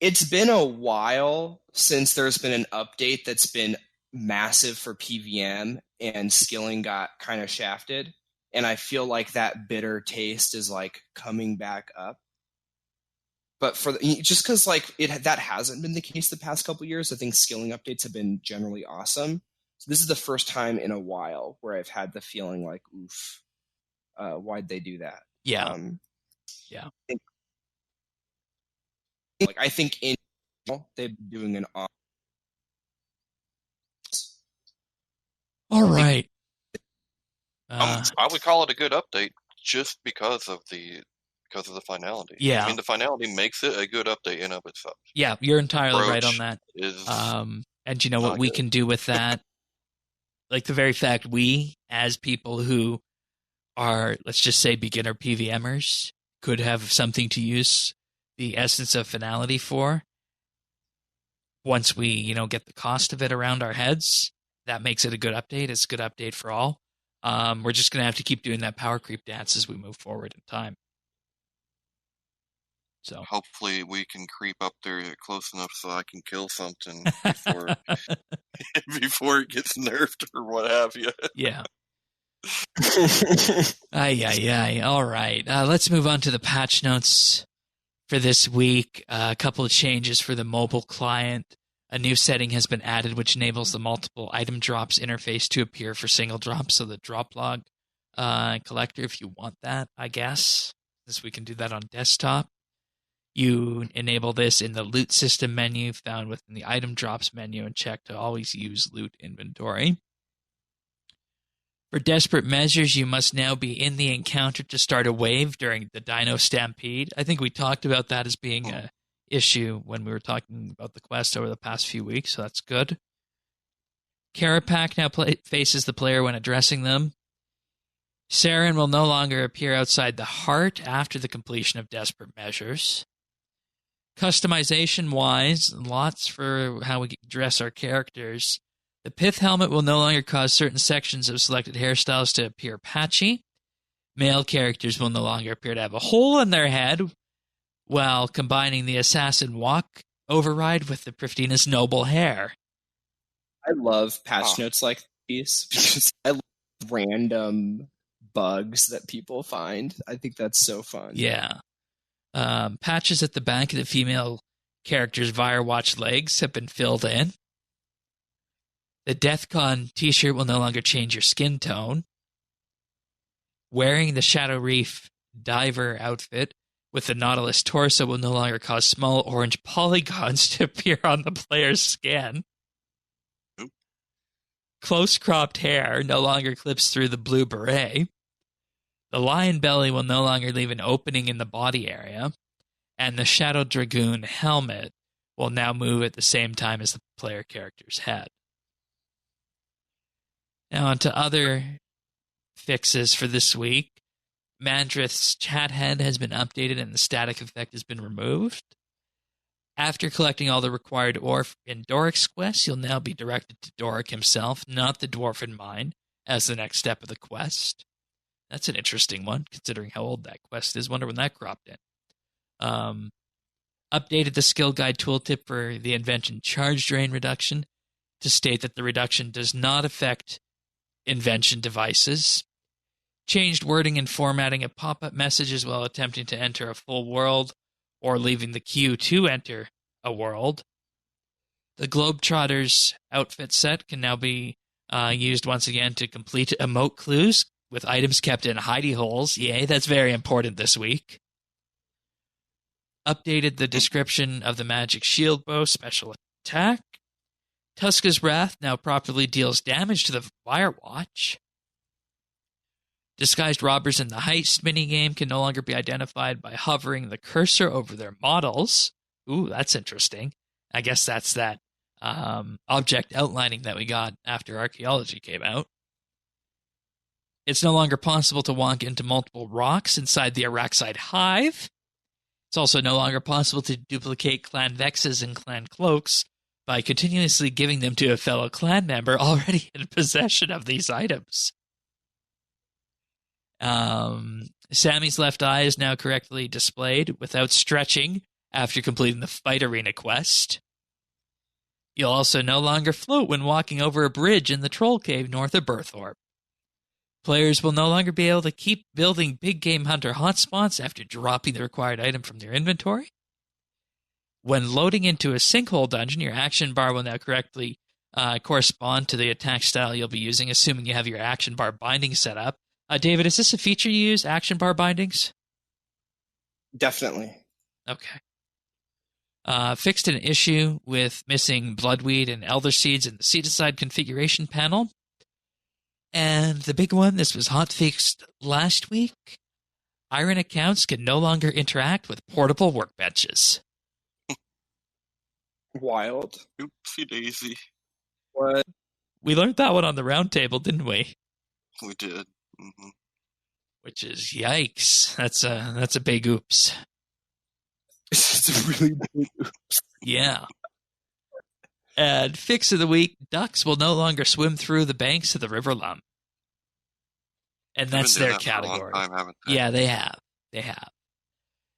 B: It's been a while since there's been an update that's been massive for PVM, and skilling got kind of shafted. And I feel like that bitter taste is like coming back up. But just because like that hasn't been the case the past couple of years, I think skilling updates have been generally awesome. So this is the first time in a while where I've had the feeling like, oof, why'd they do that?
A: Yeah.
B: I think in they've been doing an
A: All right.
C: I would call it a good update just because of the finality.
A: Yeah.
C: I mean, the finality makes it a good update in of itself.
A: Yeah, you're entirely right on
C: Brooch
A: that.
C: is
A: And you know what we
C: good.
A: can do with that? Like the very fact we, as people who are, let's just say, beginner PVMers, could have something to use the Essence of Finality for. Once we, get the cost of it around our heads, that makes it a good update. It's a good update for all. We're just going to have to keep doing that power creep dance as we move forward in time. So
C: Hopefully we can creep up there close enough so I can kill something before it gets nerfed or what have you.
A: Yeah. All right. Let's move on to the patch notes for this week. A couple of changes for the mobile client. A new setting has been added which enables the multiple item drops interface to appear for single drops. So the drop log collector, if you want that, I guess. Since we can do that on desktop. You enable this in the loot system menu found within the item drops menu and check to always use loot inventory. For desperate measures, you must now be in the encounter to start a wave during the Dino Stampede. I think we talked about that as being an issue when we were talking about the quest over the past few weeks, so that's good. Carapac now faces the player when addressing them. Saren will no longer appear outside the heart after the completion of desperate measures. Customization-wise, lots for how we dress our characters. The pith helmet will no longer cause certain sections of selected hairstyles to appear patchy. Male characters will no longer appear to have a hole in their head, while combining the assassin walk override with the Priftina's noble hair.
B: I love patch notes like these because I love random bugs that people find. I think that's so fun.
A: Yeah. Patches at the back of the female character's Firewatch legs have been filled in. The DeathCon t-shirt will no longer change your skin tone. Wearing the Shadow Reef diver outfit with the Nautilus torso will no longer cause small orange polygons to appear on the player's skin. Close-cropped hair no longer clips through the blue beret. The lion belly will no longer leave an opening in the body area, and the Shadow Dragoon helmet will now move at the same time as the player character's head. Now on to other fixes for this week. Mandrith's chat head has been updated and the static effect has been removed. After collecting all the required ore in Doric's quest, you'll now be directed to Doric himself, not the Dwarfen Mine, as the next step of the quest. That's an interesting one, considering how old that quest is. Wonder when that cropped in. Updated the skill guide tooltip for the invention charge drain reduction to state that the reduction does not affect invention devices. Changed wording and formatting of pop-up messages while attempting to enter a full world or leaving the queue to enter a world. The Globetrotter's outfit set can now be used once again to complete emote clues with items kept in hidey holes. Yay, that's very important this week. Updated the description of the magic shield bow special attack. Tuska's Wrath now properly deals damage to the Firewatch. Disguised robbers in the heist minigame can no longer be identified by hovering the cursor over their models. Ooh, that's interesting. I guess that's that object outlining that we got after archaeology came out. It's no longer possible to walk into multiple rocks inside the Araxide Hive. It's also no longer possible to duplicate clan vexes and clan cloaks by continuously giving them to a fellow clan member already in possession of these items. Sammy's left eye is now correctly displayed without stretching after completing the fight arena quest. You'll also no longer float when walking over a bridge in the Troll Cave north of Berthorpe. Players will no longer be able to keep building big game hunter hotspots after dropping the required item from their inventory. When loading into a sinkhole dungeon, your action bar will now correctly correspond to the attack style you'll be using, assuming you have your action bar binding set up. David, is this a feature you use, action bar bindings?
B: Definitely.
A: Okay. Fixed an issue with missing bloodweed and elder seeds in the seed aside configuration panel. And the big one, this was hotfixed last week. Iron accounts can no longer interact with portable workbenches.
B: Wild.
C: Oopsie daisy.
B: What?
A: We learned that one on the round table, didn't we?
C: We did. Mm-hmm.
A: Which is yikes. That's a big oops.
B: It's a really big oops.
A: Yeah. And fix of the week, ducks will no longer swim through the banks of the River Lum. And that's their category.
C: Time, haven't they?
A: Yeah, they have. They have.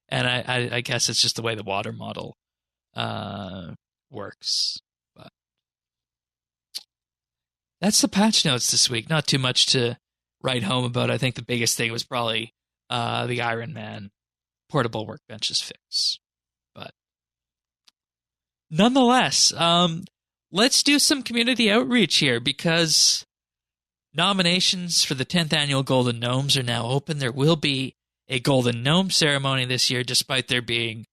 A: And I guess it's just the way the water model works. But that's the patch notes this week. Not too much to write home about. I think the biggest thing was probably the Iron Man portable workbenches fix. But nonetheless, let's do some community outreach here, because nominations for the 10th annual Golden Gnomes are now open. There will be a Golden Gnome ceremony this year, despite there being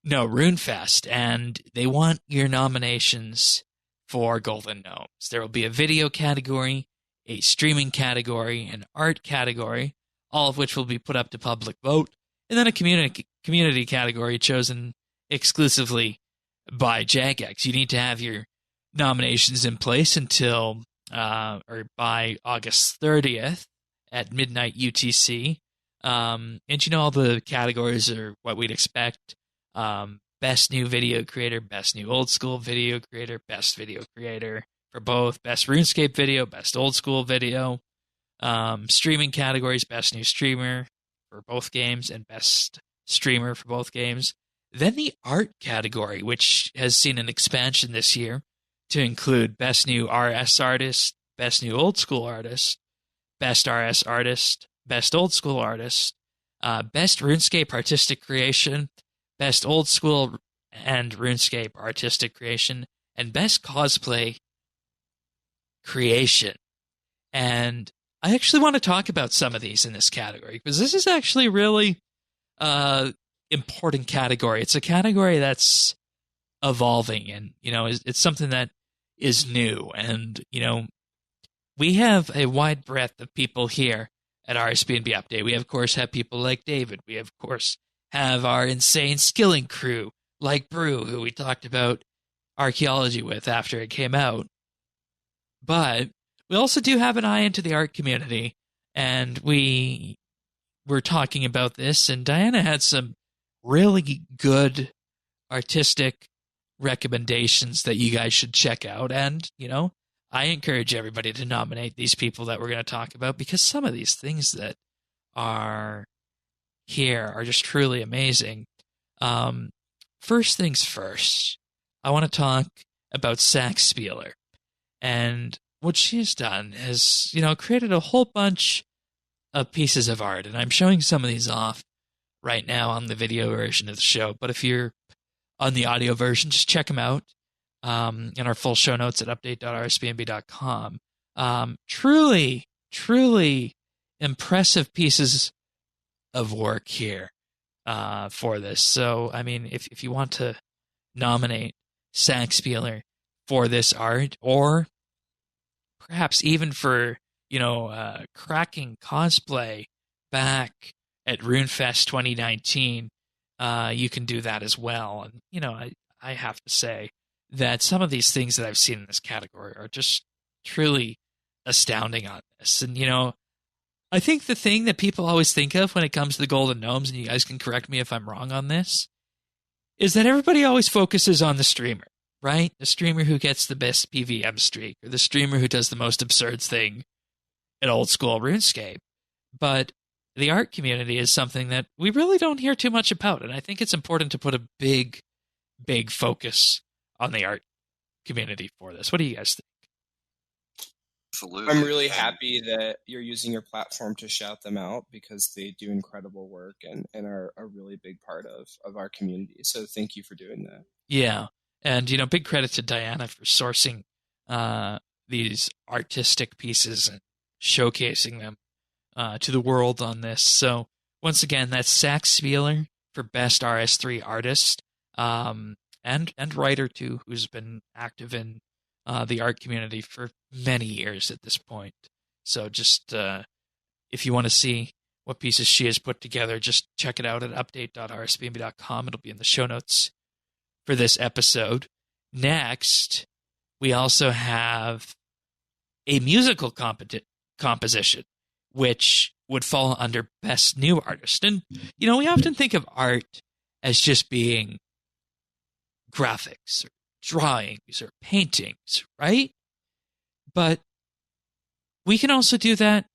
A: no RuneFest, and they want your nominations for Golden Gnomes. There will be a video category, a streaming category, an art category, all of which will be put up to public vote, and then a community category chosen exclusively by Jagex. You need to have your nominations in place until or by August 30th at midnight UTC. And all the categories are what we'd expect. Best new video creator, best new old school video creator, best video creator for both, best RuneScape video, best old school video. Streaming categories, best new streamer for both games and best streamer for both games. Then the art category, which has seen an expansion this year to include best new RS artist, best new old school artist, best RS artist, best old school artist, best RuneScape artistic creation, best old school and RuneScape artistic creation, and best cosplay creation. And I actually want to talk about some of these in this category, because this is actually really important category. It's a category that's evolving, and it's something that is new. And we have a wide breadth of people here at RSBANDBupdate. We of course have people like David. We of course have our insane skilling crew like Brew, who we talked about archaeology with after it came out. But we also do have an eye into the art community, and we were talking about this, and Diana had some really good artistic recommendations that you guys should check out. And, I encourage everybody to nominate these people that we're going to talk about, because some of these things that are here are just truly amazing. First things first, I want to talk about Saxspieler. And what she has done is, created a whole bunch of pieces of art. And I'm showing some of these off right now on the video version of the show. But if you're on the audio version, just check them out in our full show notes at update.rsbnb.com. Truly, truly impressive pieces of work here for this. So, if you want to nominate Saxspieler for this art, or perhaps even for, cracking cosplay back at RuneFest 2019, you can do that as well. And, I have to say that some of these things that I've seen in this category are just truly astounding on this. And, I think the thing that people always think of when it comes to the Golden Gnomes, and you guys can correct me if I'm wrong on this, is that everybody always focuses on the streamer, right? The streamer who gets the best PVM streak, or the streamer who does the most absurd thing in old school RuneScape. But the art community is something that we really don't hear too much about, and I think it's important to put a big, big focus on the art community for this. What do you guys think?
C: Absolutely.
B: I'm really happy that you're using your platform to shout them out, because they do incredible work and are a really big part of our community. So thank you for doing that.
A: Yeah. And, big credit to Diana for sourcing these artistic pieces and showcasing them to the world on this. So once again, that's Zach Spieler for Best RS3 Artist, and writer too, who's been active in the art community for many years at this point. So just if you want to see what pieces she has put together, just check it out at update.rsbnb.com. It'll be in the show notes for this episode. Next, we also have a musical composition, which would fall under Best New Artist. And, we often think of art as just being graphics or drawings or paintings, right? But we can also do that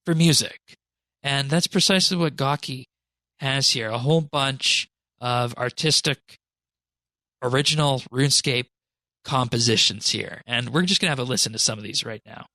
A: for music. And that's precisely what Gawky has here. A whole bunch of artistic, original RuneScape compositions here. And we're just going to have a listen to some of these right now.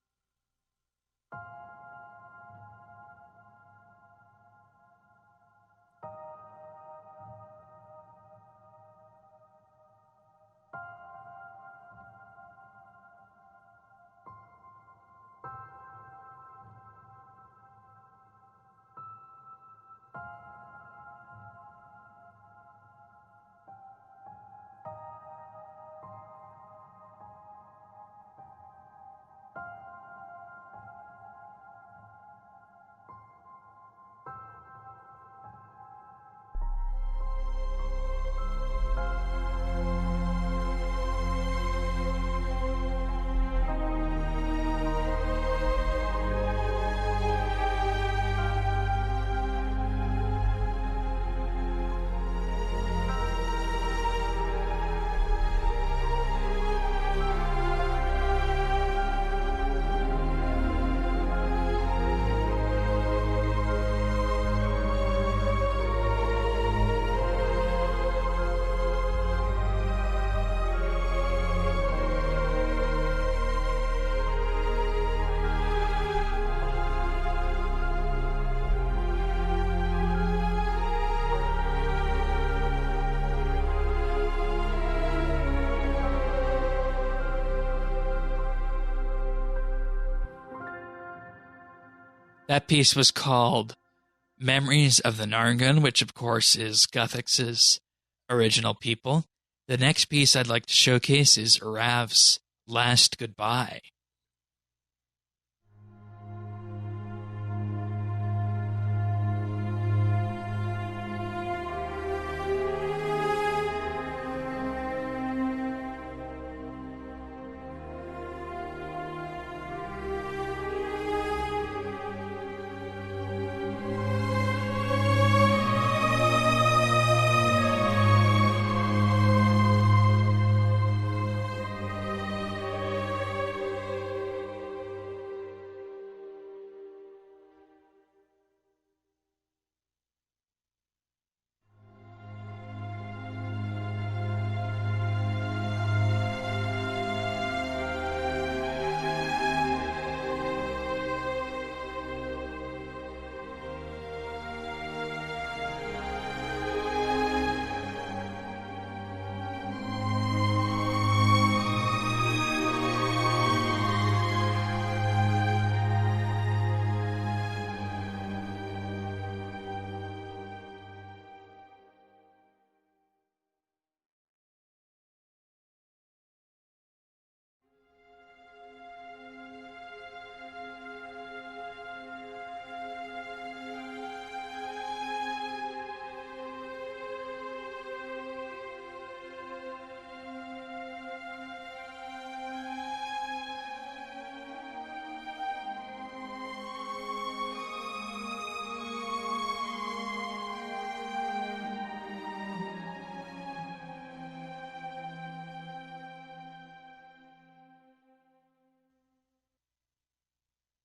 A: That piece was called Memories of the Nargun, which of course is Guthix's original people. The next piece I'd like to showcase is Rav's Last Goodbye.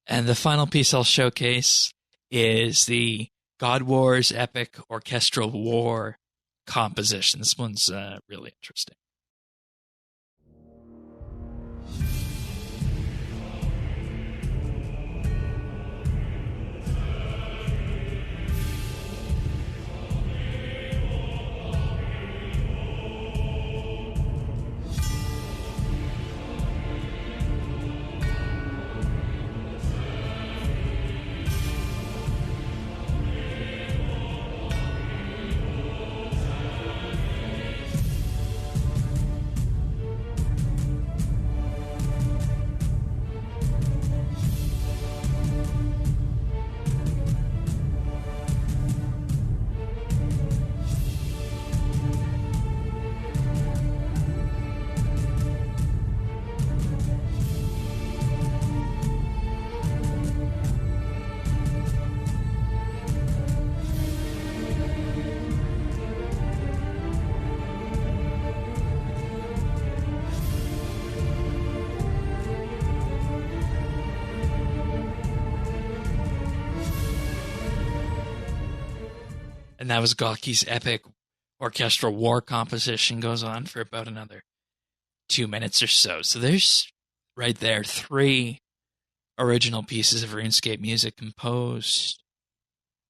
A: And the final piece I'll showcase is the God Wars Epic Orchestral War composition. This one's really interesting. and that was Gawky's epic orchestral war composition. Goes on for about another 2 minutes or so. So there's right there 3 original pieces of RuneScape music composed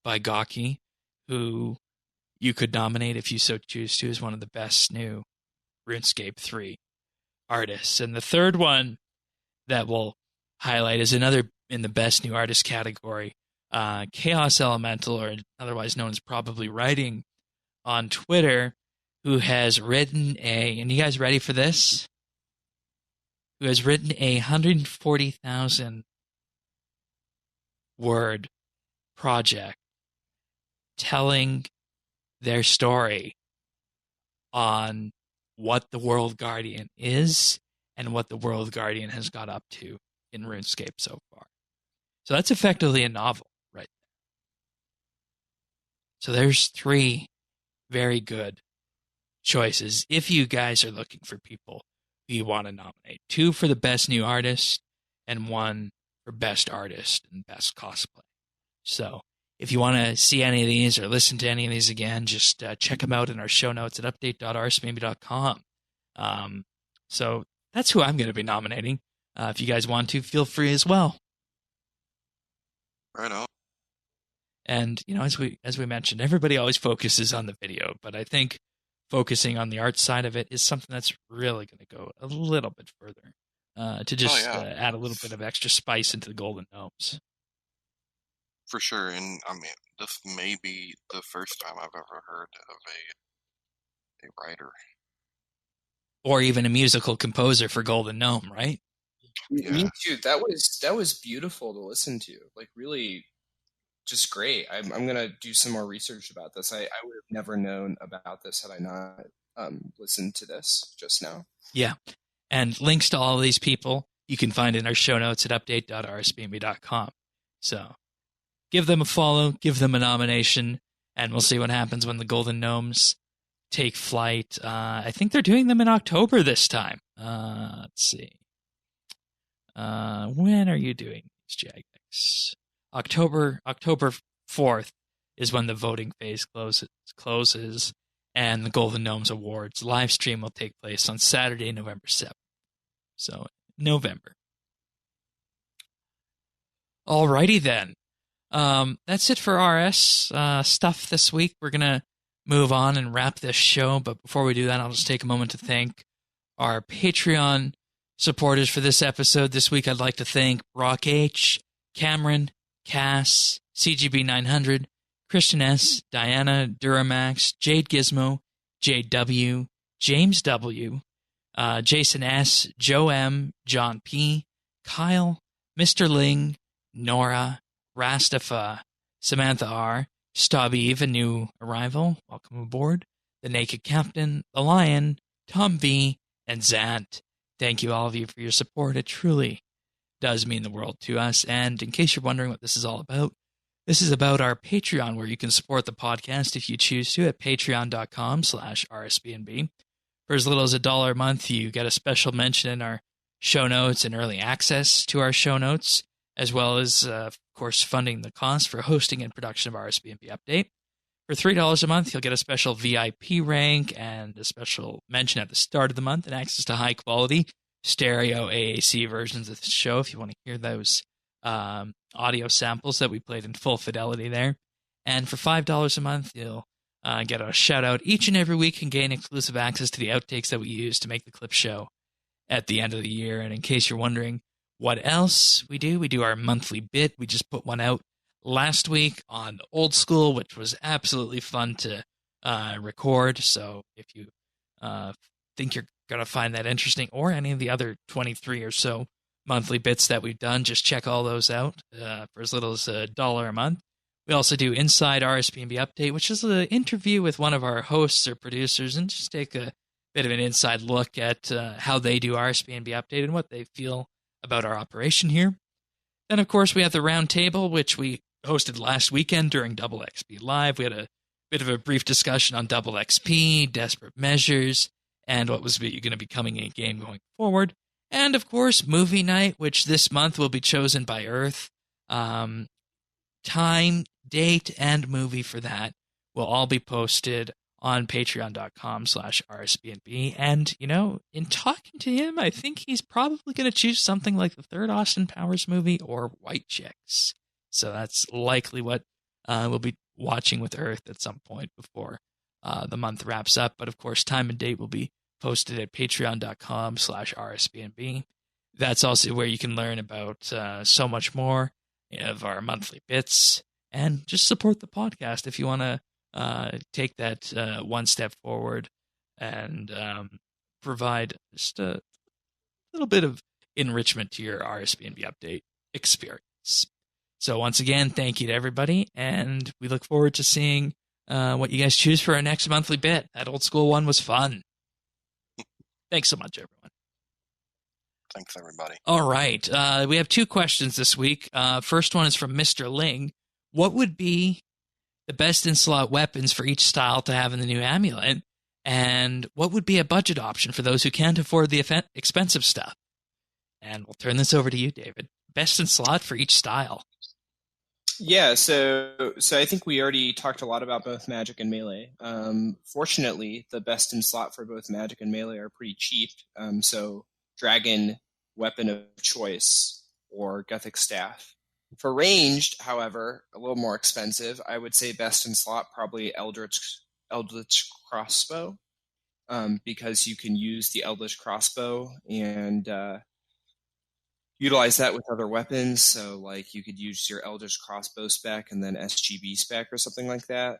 A: by Gawky, who you could nominate if you so choose to as one of the best new RuneScape 3 artists. And the third one that we'll highlight is another in the best new artist category, Chaos Elemental, or otherwise known as Probably Writing on Twitter, who has written and you guys ready for this? Who has written a 140,000 word project telling their story on what the World Guardian is and what the World Guardian has got up to in RuneScape so far. So that's effectively a novel right there. So there's 3 very good choices if you guys are looking for people who you want to nominate. 2 for the best new artist and 1 for best artist and best cosplay. So if you want to see any of these or listen to any of these again, just check them out in our show notes at update.rsbnb.com. So that's who I'm going to be nominating. If you guys want to, feel free as well.
C: Right on.
A: And, as we mentioned, everybody always focuses on the video, but I think focusing on the art side of it is something that's really going to go a little bit further to just add a little bit of extra spice into the Golden Gnomes.
C: For sure, and I mean, this may be the first time I've ever heard of a writer.
A: Or even a musical composer for Golden Gnome, right?
B: Yeah. Me too. That was beautiful to listen to. Like, really, just great. I'm gonna do some more research about this. I would have never known about this had I not listened to this just now. Yeah, and links to all of these people you can find in our show notes at update.rsbnb.com. So give them a follow, give them a nomination, and we'll see what happens when the Golden Gnomes take flight. I think they're doing them in October this time. Let's see. When are you doing these, Jagex? October 4th is when the voting phase closes, and the Golden Gnomes Awards live stream will take place on Saturday, November 7th. So, November. Alrighty then. That's it for RS stuff this week. We're going to move on and wrap this show, but before we do that, I'll just take a moment to thank our Patreon supporters for this episode. This week, I'd like to thank Brock H., Cameron, Cass, CGB900, Christian S., Diana, Duramax, Jade Gizmo, Jade W., James W., Jason S., Joe M., John P., Kyle, Mr. Ling, Nora, Rastafa, Samantha R., Stab Eve, a new arrival, welcome aboard, The Naked Captain, The Lion, Tom V., and Zant. Thank you, all of you, for your support. It truly does mean the world to us. And in case you're wondering what this is all about, this is about our Patreon, where you can support the podcast if you choose to at patreon.com/RSBNB. For as little as $1 a month, you get a special mention in our show notes and early access to our show notes, as well as, of course, funding the cost for hosting and production of RSBNB Update. For $3 a month, you'll get a special VIP rank and a special mention at the start of the month and access to high-quality stereo AAC versions of the show if you want to hear those audio samples that we played in full fidelity there. And for $5 a month, you'll get a shout-out each and every week and gain exclusive access to the outtakes that we use to make the clip show at the end of the year. And in case you're wondering what else we do our monthly bit. We just put one out last week on Old School, which was absolutely fun to record. So if you think you're going to find that interesting, or any of the other 23 or so monthly bits that we've done, just check all those out for as little as $1 a month. We also do Inside RSBANDB Update, which is an interview with one of our hosts or producers and just take a bit of an inside look at how they do RSBANDB Update and what they feel about our operation here. Then, of course, we have the Roundtable, which we hosted last weekend during Double XP Live. We had a bit of a brief discussion on Double XP, Desperate Measures, and what was going to be coming in game going forward. And, of course, Movie Night, which this month will be chosen by Earth. Time, date, and movie for that
A: will all be posted on patreon.com/RSBANDB. And, in talking to him, I think he's probably going to choose something like the third Austin Powers movie or White Chicks. So that's likely what we'll be watching with Earth at some point before the month wraps up. But of course, time and date will be posted at patreon.com/RSBANDB. That's also where you can learn about so much more of our monthly bits and just support the podcast if you want to take that one step forward and provide just a little bit of enrichment to your RSBNB update experience. So once again, thank you to everybody, and we look forward to seeing what you guys choose for our next monthly bit. That old school one was fun. Thanks so much, everyone.
C: Thanks, everybody.
A: All right. We have 2 questions this week. First one is from Mr. Ling. What would be the best in-slot weapons for each style to have in the new amulet? And what would be a budget option for those who can't afford the expensive stuff? And we'll turn this over to you, David. Best in slot for each style.
B: Yeah, so I think we already talked a lot about both Magic and Melee. Fortunately, the best in slot for both Magic and Melee are pretty cheap. So Dragon, Weapon of Choice, or Gothic Staff. For ranged, however, a little more expensive, I would say best in slot probably Eldritch Crossbow, because you can use the Eldritch Crossbow and utilize that with other weapons. So like you could use your Eldritch Crossbow spec and then SGB spec or something like that.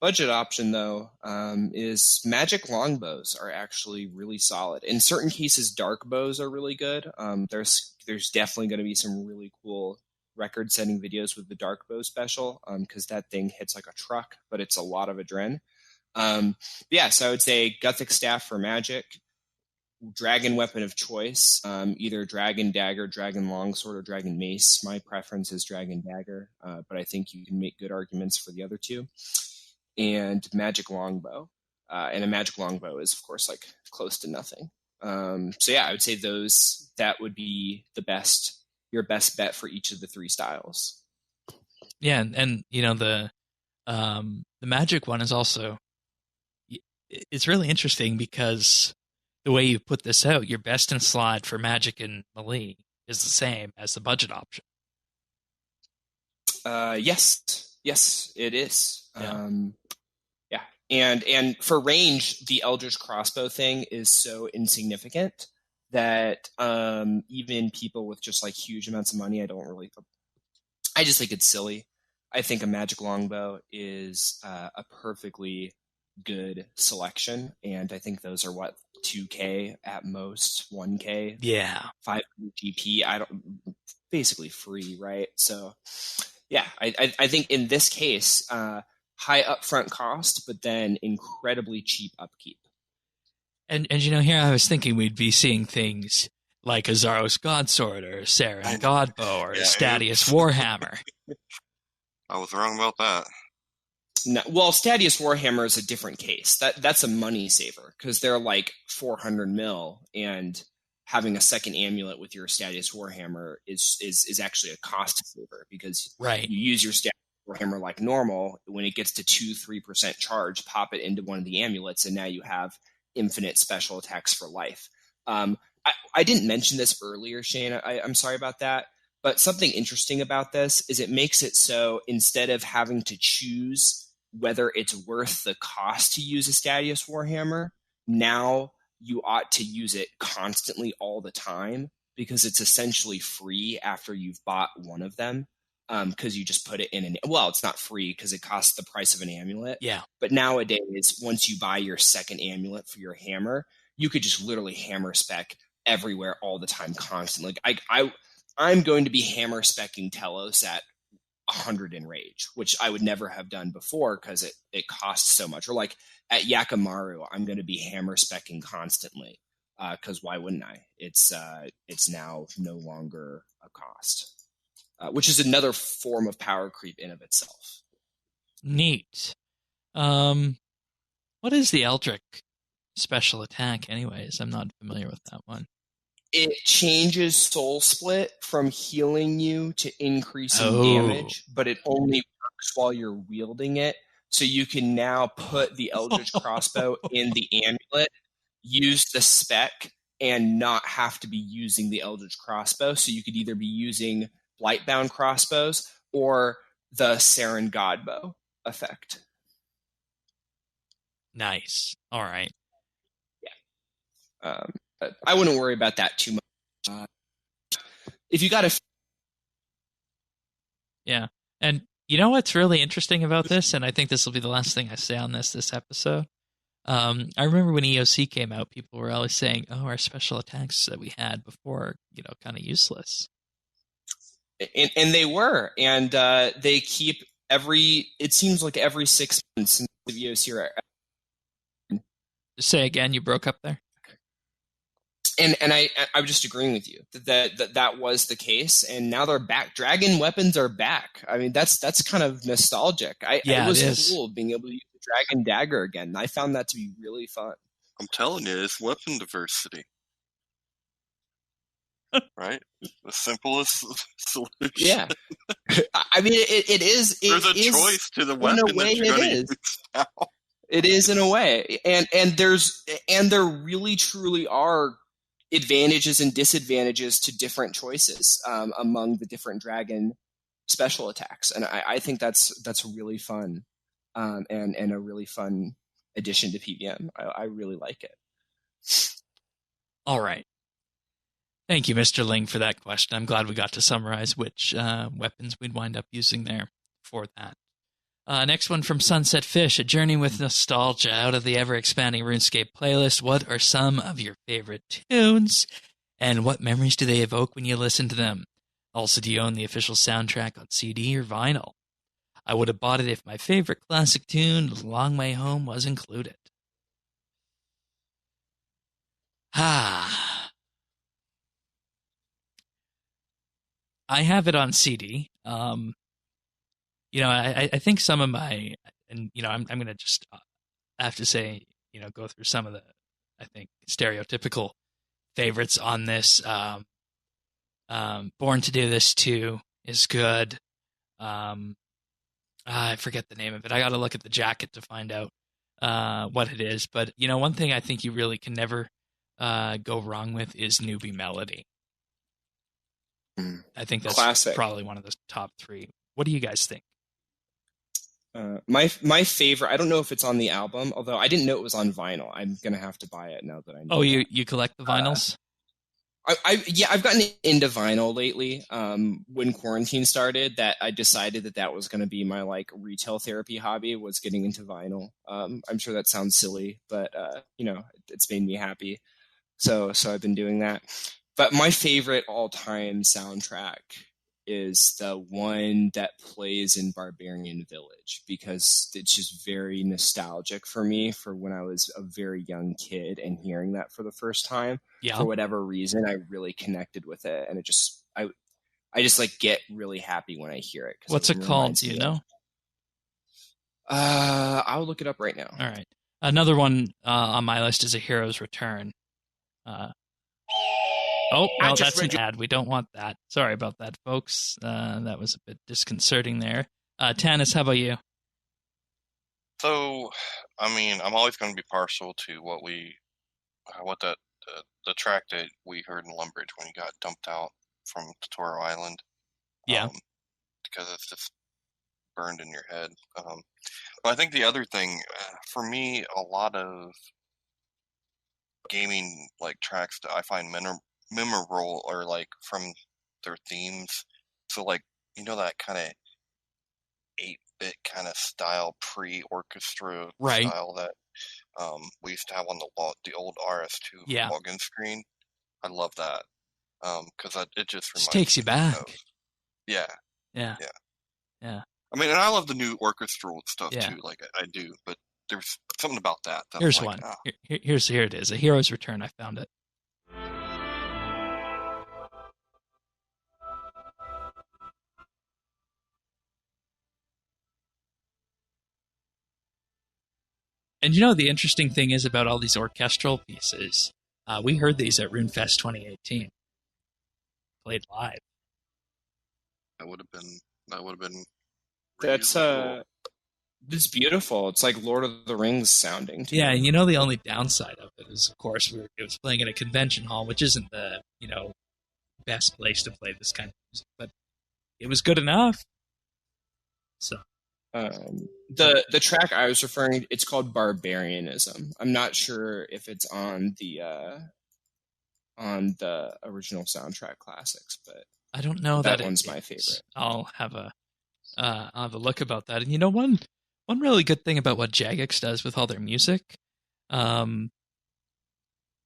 B: Budget option though is Magic longbows are actually really solid. In certain cases, dark bows are really good. There's definitely going to be some really cool record-setting videos with the dark bow special because that thing hits like a truck, but it's a lot of adren. So I would say Gothic Staff for Magic, Dragon Weapon of Choice, either Dragon Dagger, Dragon Longsword, or Dragon Mace. My preference is Dragon Dagger, but I think you can make good arguments for the other two. And Magic Longbow. And a Magic Longbow is, of course, like close to nothing. I would say that would be your best bet for each of the 3 styles.
A: Yeah, and the Magic one is also, it's really interesting because the way you put this out, your best in slot for Magic and Melee is the same as the budget option.
B: Yes, it is.
A: Yeah.
B: And for range, the Eldritch Crossbow thing is so insignificant that even people with just like huge amounts of money, I just think it's silly. I think a Magic Longbow is a perfectly good selection, and I think those are what, 2K at most, 1K,
A: yeah,
B: 5 GP. Basically free, right? So yeah, I think in this case, high upfront cost, but then incredibly cheap upkeep.
A: And here I was thinking we'd be seeing things like Azaros Godsword or Saren Godbow or Stadius Warhammer.
C: I was wrong about that.
B: No, well, Stadius Warhammer is a different case. That's a money saver because they're like 400 mil, and having a second amulet with your Stadius Warhammer is actually a cost saver because you use your Stadius Warhammer like normal. When it gets to 2-3% charge, pop it into one of the amulets, and now you have infinite special attacks for life. I didn't mention this earlier, Shane. I'm sorry about that. But something interesting about this is it makes it so instead of having to choose whether it's worth the cost to use a Stadius Warhammer, now you ought to use it constantly all the time because it's essentially free after you've bought one of them. Because you just put it in it's not free because it costs the price of an amulet.
A: Yeah.
B: But nowadays, once you buy your second amulet for your hammer, you could just literally hammer spec everywhere all the time, constantly. I'm going to be hammer specking Telos at 100 in rage, which I would never have done before because it costs so much. Or like at Yakamaru, I'm going to be hammer specking constantly because why wouldn't I? It's now no longer a cost. Which is another form of power creep in of itself.
A: Neat. What is the Eldritch special attack anyways? I'm not familiar with that one.
B: It changes Soul Split from healing you to increasing damage, but it only works while you're wielding it. So you can now put the Eldritch Crossbow in the amulet, use the spec, and not have to be using the Eldritch Crossbow. So you could either be using Blightbound crossbows or the Saren Godbow effect.
A: Nice. All right.
B: Yeah. But I wouldn't worry about that too much. If you got a...
A: Yeah. And you know what's really interesting about this, and I think this will be the last thing I say on this episode? I remember when EOC came out, people were always saying, oh, our special attacks that we had before, kind of useless.
B: And they were. And they keep it seems like every 6 months since the EOC...
A: Say again, you broke up there.
B: And I'm just agreeing with you that was the case, and now they're back. Dragon weapons are back. I mean, that's kind of nostalgic. It was cool being able to use the Dragon Dagger again. I found that to be really fun.
C: I'm telling you, it's weapon diversity. Right? The simplest solution.
B: Yeah. I mean, it is.
C: There's a choice to the weapon
B: in a way,
C: that you're going to use now.
B: It is in a way, and there really truly are advantages and disadvantages to different choices among the different dragon special attacks, and I think that's really fun, and a really fun addition to PVM. I really like it.
A: All right. Thank you, Mr. Ling, for that question. I'm glad we got to summarize which weapons we'd wind up using there for that. Next one from Sunset Fish, A Journey with Nostalgia. Out of the ever-expanding RuneScape playlist, what are some of your favorite tunes, and what memories do they evoke when you listen to them? Also, do you own the official soundtrack on CD or vinyl? I would have bought it if my favorite classic tune, Long Way Home, was included. I have it on CD. I think some of my, and I'm going to just have to say, go through some of the, I think, stereotypical favorites on this. Born to Do This Too is good. I forget the name of it. I got to look at the jacket to find out what it is. But one thing I think you really can never go wrong with is Newbie Melody. I think that's
B: classic.
A: Probably one of the top 3. What do you guys think?
B: My favorite, I don't know if it's on the album, although I didn't know it was on vinyl. I'm going to have to buy it now that I know.
A: Oh, you collect the vinyls?
B: I've gotten into vinyl lately. When quarantine started, that I decided that was going to be my retail therapy hobby, was getting into vinyl. I'm sure that sounds silly, but it's made me happy. So I've been doing that. But my favorite all-time soundtrack is the one that plays in Barbarian Village, because it's just very nostalgic for me for when I was a very young kid and hearing that for the first time.
A: Yeah.
B: For whatever reason, I really connected with it, and I just get really happy when I hear it.
A: What's it called? Do you know?
B: I'll look it up right now.
A: All right. Another one on my list is A Hero's Return. Oh, no, that's an ad. We don't want that. Sorry about that, folks. That was a bit disconcerting there. Tanis, how about you?
C: So, I'm always going to be partial to the track that we heard in Lumbridge when he got dumped out from Totoro Island.
A: Yeah.
C: Because it's just burned in your head. But I think the other thing, for me, a lot of gaming tracks that I find memorable are from their themes. So that kind of 8-bit kind of style, pre-orchestra style that we used to have on the old RS2 login screen. I love that because it just
A: takes you back.
C: Yeah.
A: And
C: I love the new orchestral stuff too. I do, but there's something about that.
A: Here's one. Here it is. A Hero's Return. I found it. And the interesting thing is about all these orchestral pieces, we heard these at RuneFest 2018. Played live.
C: That would have been.
B: That's
C: cool.
B: It's beautiful. It's like Lord of the Rings sounding to
A: Yeah,
B: me.
A: and you know the only downside of it is, of course, it was playing in a convention hall, which isn't the best place to play this kind of music, but it was good enough. So
B: The track I was referring, it's called Barbarianism. I'm not sure if it's on the original soundtrack classics, but
A: I don't know
B: that
A: that
B: one's my favorite.
A: I'll have a look about that. And one really good thing about what Jagex does with all their music, it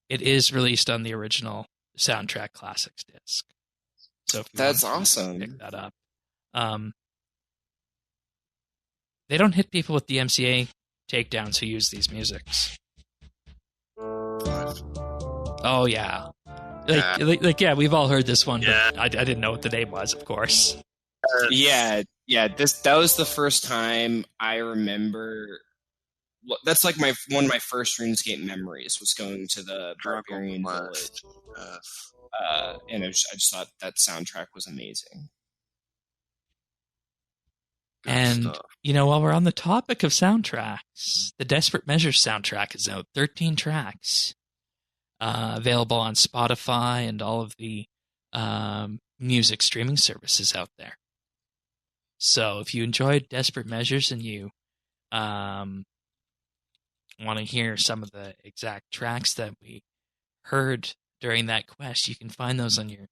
A: is released on the original soundtrack classics disc. So if you
B: That's
A: want to
B: awesome.
A: pick that up, they don't hit people with DMCA takedowns who use these musics. Oh yeah. Yeah, we've all heard this one, but I didn't know what the name was, of course.
B: Yeah. That was the first time I remember. That's like one of my first RuneScape memories was going to the Barbarian Village, and I just thought that soundtrack was amazing.
A: And while we're on the topic of soundtracks, the Desperate Measures soundtrack is out, 13 tracks. Available on Spotify and all of the music streaming services out there. So if you enjoyed Desperate Measures and you want to hear some of the exact tracks that we heard during that quest, you can find those on your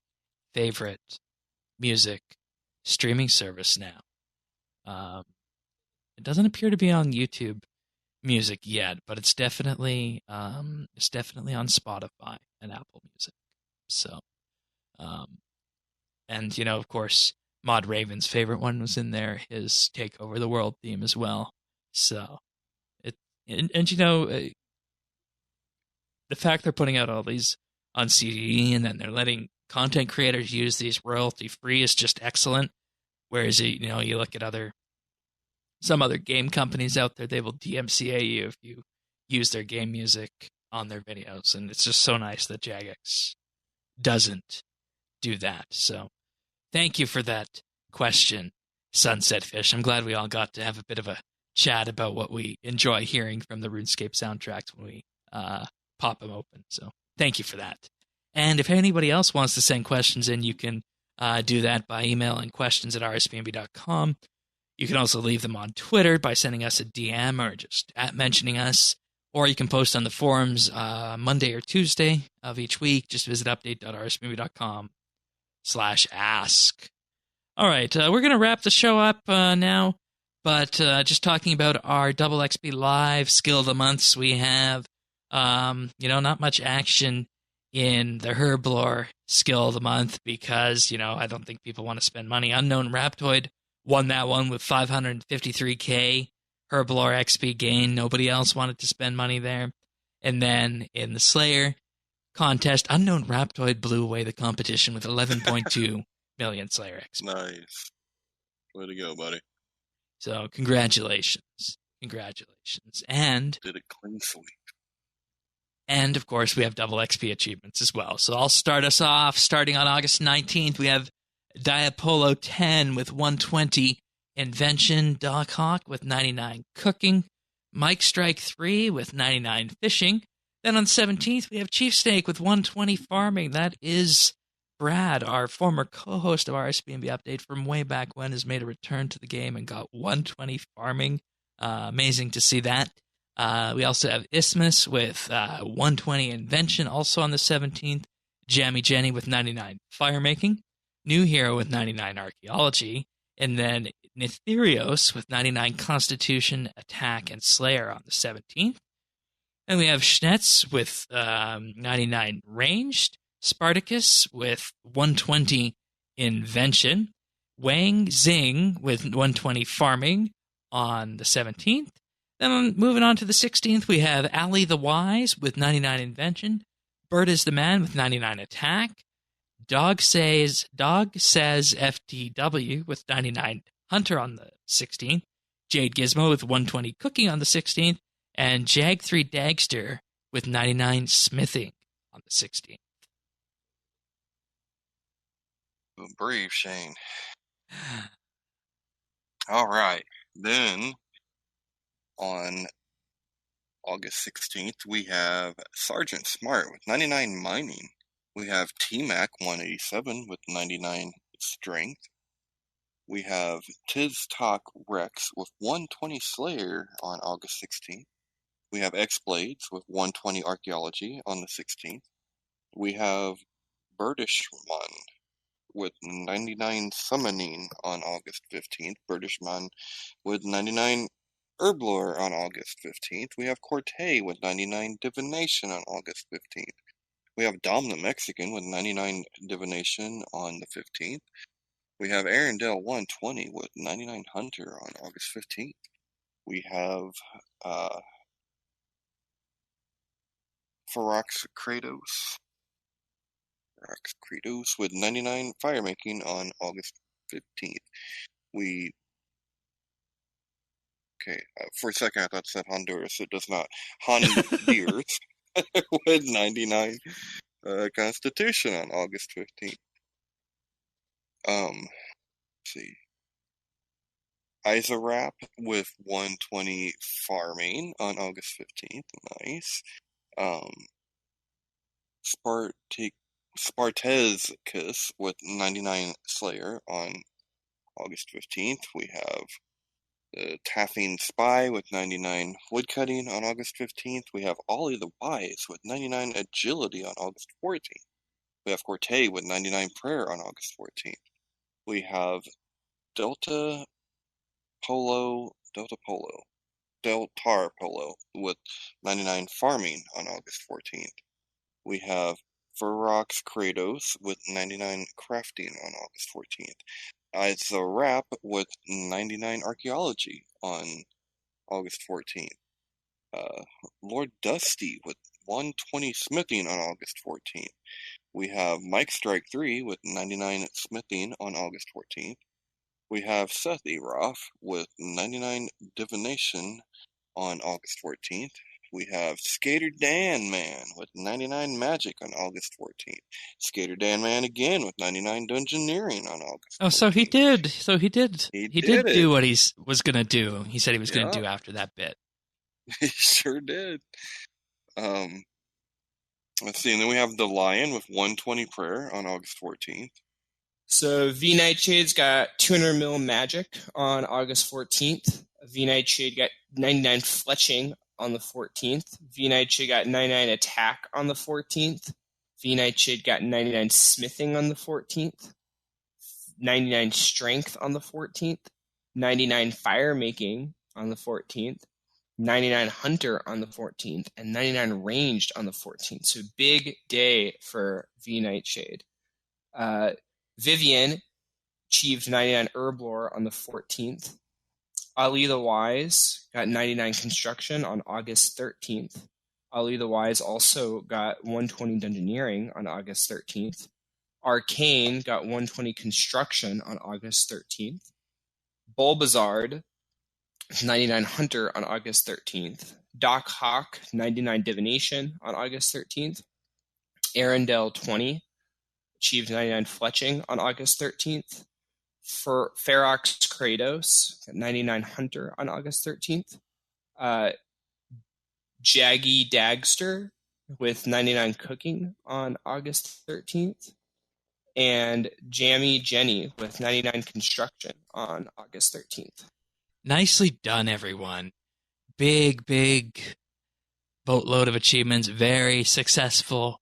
A: favorite music streaming service now. It doesn't appear to be on YouTube Music yet, but it's definitely on Spotify and Apple Music. So, and of course, Mod Raven's favorite one was in there, his Take Over the World theme as well. So, the fact they're putting out all these on CD and then they're letting content creators use these royalty free is just excellent. Whereas you look at some other game companies out there, they will DMCA you if you use their game music on their videos. And it's just so nice that Jagex doesn't do that. So thank you for that question, Sunset Fish. I'm glad we all got to have a bit of a chat about what we enjoy hearing from the RuneScape soundtracks when we pop them open. So thank you for that. And if anybody else wants to send questions in, you can do that by emailing questions@rsbnb.com. You can also leave them on Twitter by sending us a DM or just mentioning us. Or you can post on the forums Monday or Tuesday of each week. Just visit update.rsbnb.com/ask. All right, we're going to wrap the show up now. But just talking about our Double XP Live Skill of the Months, we have, not much action in the Herblore Skill of the Month because, I don't think people want to spend money. Unknown Raptoid won that one with 553k Herblore XP gain. Nobody else wanted to spend money there. And then in the Slayer contest, Unknown Raptoid blew away the competition with 11.2 million Slayer XP.
C: Nice. Way to go, buddy.
A: So congratulations. And
C: did a clean sweep.
A: And of course, we have double XP achievements as well. So I'll start us off. Starting on August 19th, we have Diapolo 10 with 120 Invention, Dog Hawk with 99 Cooking, Mike Strike 3 with 99 Fishing. Then on 17th, we have Chief Snake with 120 Farming. That is Brad, our former co-host of RSBANDB Update from way back when, has made a return to the game and got 120 Farming. Amazing to see that. We also have Isthmus with 120 Invention, also on the 17th. Jammy Jenny with 99 Firemaking. New Hero with 99 Archaeology. And then Nitherios with 99 Constitution, Attack, and Slayer on the 17th. And we have Schnetz with 99 Ranged. Spartacus with 120 Invention. Wang Xing with 120 Farming on the 17th. Then moving on to the 16th, we have Ali the Wise with 99 Invention. Bird is the Man with 99 Attack. Dog says FTW with 99 Hunter on the 16th. Jade Gizmo with 120 Cooking on the 16th. And Jag3 Dagster with 99 Smithing on the 16th.
C: Brief, Shane. All right. Then On August 16th, we have Sergeant Smart with 99 mining. We have T-Mac 187 with 99 strength. We have Tiz Talk Rex with 120 Slayer on August 16th. We have X-Blades with 120 Archaeology on the 16th. We have Birdishman with 99 Summoning on August 15th. Birdishman with 99 Herblore on August 15th. We have Corte with 99 Divination on August 15th. We have Dominant Mexican with 99 Divination on the 15th. We have Arendelle 120 with 99 Hunter on August 15th. We have Ferox Kratos with 99 Firemaking on August 15th. For a second I thought it said Honduras. It does not. Honduras with 99 Constitution on August 15th. Let's see. Izarap with 120 Farming on August 15th. Nice. Spartezcus with 99 Slayer on August 15th. We have the Taffing Spy with 99 Woodcutting on August 15th. We have Ollie the Wise with 99 Agility on August 14th. We have Corte with 99 Prayer on August 14th. We have Deltar Polo with 99 Farming on August 14th. We have Ferox Kratos with 99 Crafting on August 14th. Izarap with 99 Archaeology on August 14th. Lord Dusty with 120 Smithing on August 14th. We have Mike Strike 3 with 99 Smithing on August 14th. We have Seth Eroff with 99 Divination on August 14th. We have Skater Dan Man with 99 Magic on August 14th. Skater Dan Man again with 99 Dungeoneering on August 14th.
A: Oh, so he did. He did do what he was going to do. He said he was going to do after that bit.
C: He sure did. Let's see, and then we have the Lion with 120 Prayer on August 14th.
B: So V Nightshade's got 200 mil magic on August 14th. V Nightshade got 99 fletching on the 14th. V Nightshade got 99 attack on the 14th. V Nightshade got 99 smithing on the 14th. 99 strength on the 14th. 99 fire making on the 14th. 99 hunter on the 14th. And 99 ranged on the 14th. So big day for V Nightshade. Vivian achieved 99 Herblore on the 14th. Ali the Wise got 99 Construction on August 13th. Ali the Wise also got 120 Dungeoneering on August 13th. Arcane got 120 Construction on August 13th. Bulbasaur 99 Hunter on August 13th. Doc Hawk 99 Divination on August 13th. Arendelle 20 achieved 99 Fletching on August 13th. For Ferox Kratos, 99 Hunter on August 13th. Jaggy Dagster with 99 Cooking on August 13th. And Jammy Jenny with 99 Construction on August 13th.
A: Nicely done, everyone. Big boatload of achievements. Very successful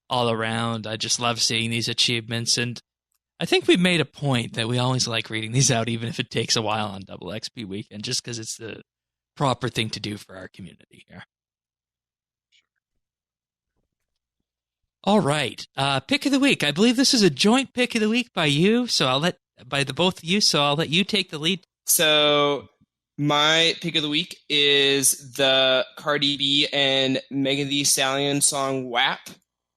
A: all around. I just love seeing these achievements, and I think we've made a point that we always like reading these out, even if it takes a while on Double XP Weekend, just because it's the proper thing to do for our community here. All right, pick of the week. I believe this is a joint pick of the week by you, by the both of you. So I'll let you take the lead.
B: So my pick of the week is the Cardi B and Megan Thee Stallion song WAP.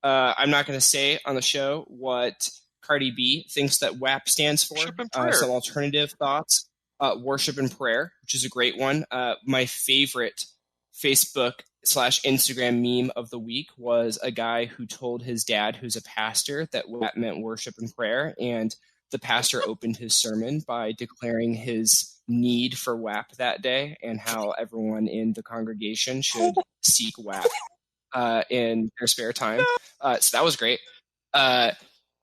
B: I'm not going to say on the show what Cardi B thinks that WAP stands for. Some alternative thoughts. Worship and Prayer, which is a great one. My favorite Facebook/Instagram meme of the week was a guy who told his dad, who's a pastor, that WAP meant worship and prayer. And the pastor opened his sermon by declaring his need for WAP that day and how everyone in the congregation should seek WAP in their spare time. So that was great.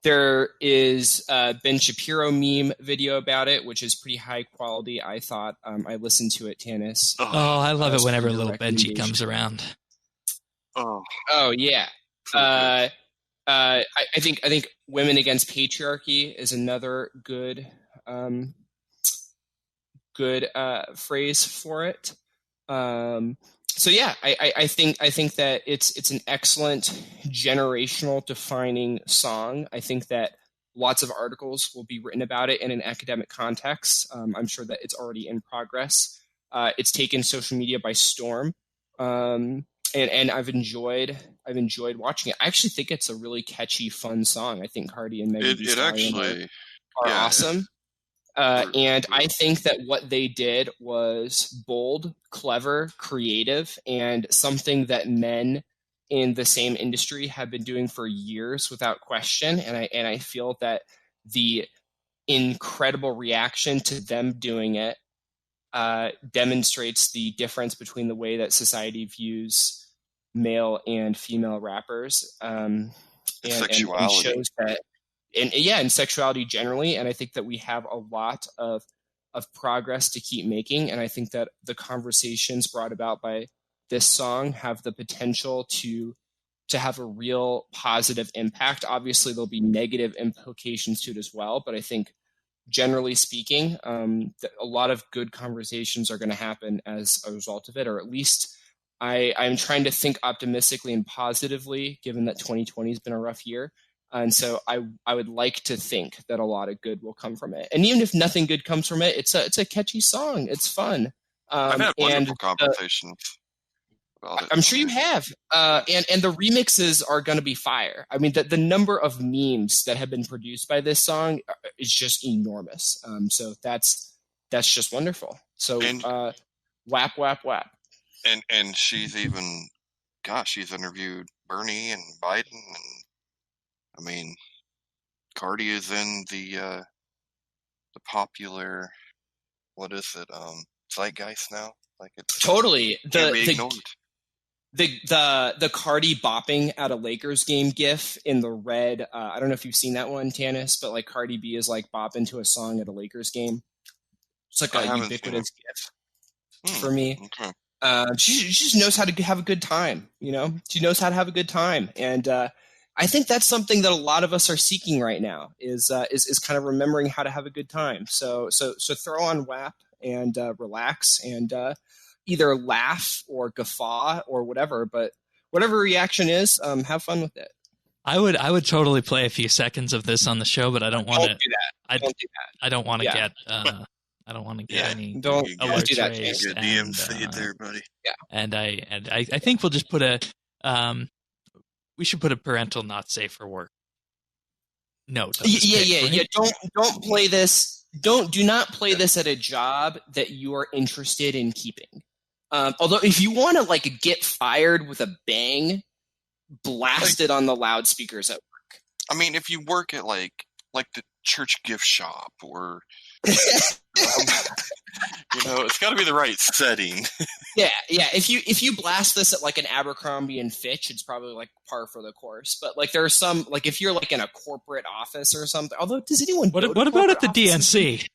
B: There is a Ben Shapiro meme video about it, which is pretty high quality, I thought. I listened to it, Tanis.
A: Oh, I love it whenever little Benji comes around.
B: Oh yeah. I think Women Against Patriarchy is another good phrase for it. So yeah, I think that it's an excellent generational defining song. I think that lots of articles will be written about it in an academic context. I'm sure that it's already in progress. It's taken social media by storm, and I've enjoyed watching it. I actually think it's a really catchy, fun song. I think Cardi and Megan Thee Stallion are awesome. And I think that what they did was bold, clever, creative, and something that men in the same industry have been doing for years without question. And I feel that the incredible reaction to them doing it demonstrates the difference between the way that society views male and female rappers, and shows that. And sexuality generally, and I think that we have a lot of progress to keep making, and I think that the conversations brought about by this song have the potential to have a real positive impact. Obviously, there'll be negative implications to it as well, but I think generally speaking, a lot of good conversations are going to happen as a result of it, or at least I'm trying to think optimistically and positively, given that 2020 has been a rough year. And so I would like to think that a lot of good will come from it. And even if nothing good comes from it, it's a catchy song. It's fun.
C: I've had wonderful conversations about it.
B: I'm sure you have. And the remixes are going to be fire. I mean, the number of memes that have been produced by this song is just enormous. So that's just wonderful. So WAP, WAP, WAP.
C: And she's even, she's interviewed Bernie and Biden, and I mean, Cardi is in the popular, what is it, zeitgeist now? Like it's
B: totally
C: the
B: Cardi bopping at a Lakers game gif in the red. I don't know if you've seen that one, Tanis, but like Cardi B is like bopping to a song at a Lakers game. It's like a ubiquitous gif for me.
C: Okay.
B: She just knows how to have a good time. You know, she knows how to have a good time, and I think that's something that a lot of us are seeking right now is kind of remembering how to have a good time. So throw on WAP and relax and either laugh or guffaw or whatever. But whatever reaction is, have fun with it.
A: I would totally play a few seconds of this on the show, but I don't want to.
B: Don't do that. Don't do that.
A: I don't want to get. I don't want to get any.
B: Don't do that.
C: Get DMC'd there, buddy.
A: Yeah. And I think we'll just put a. We should put a parental not safe for work note.
B: Yeah. Don't play this. Do not play this at a job that you are interested in keeping. Although if you want to like get fired with a bang, blast it on the loudspeakers at work.
C: I mean, if you work at like the church gift shop or it's got to be the right setting.
B: Yeah. If you blast this at like an Abercrombie and Fitch, it's probably like par for the course. But like there are some, like if you're like in a corporate office or something. Although, does anyone?
A: What about at the DNC?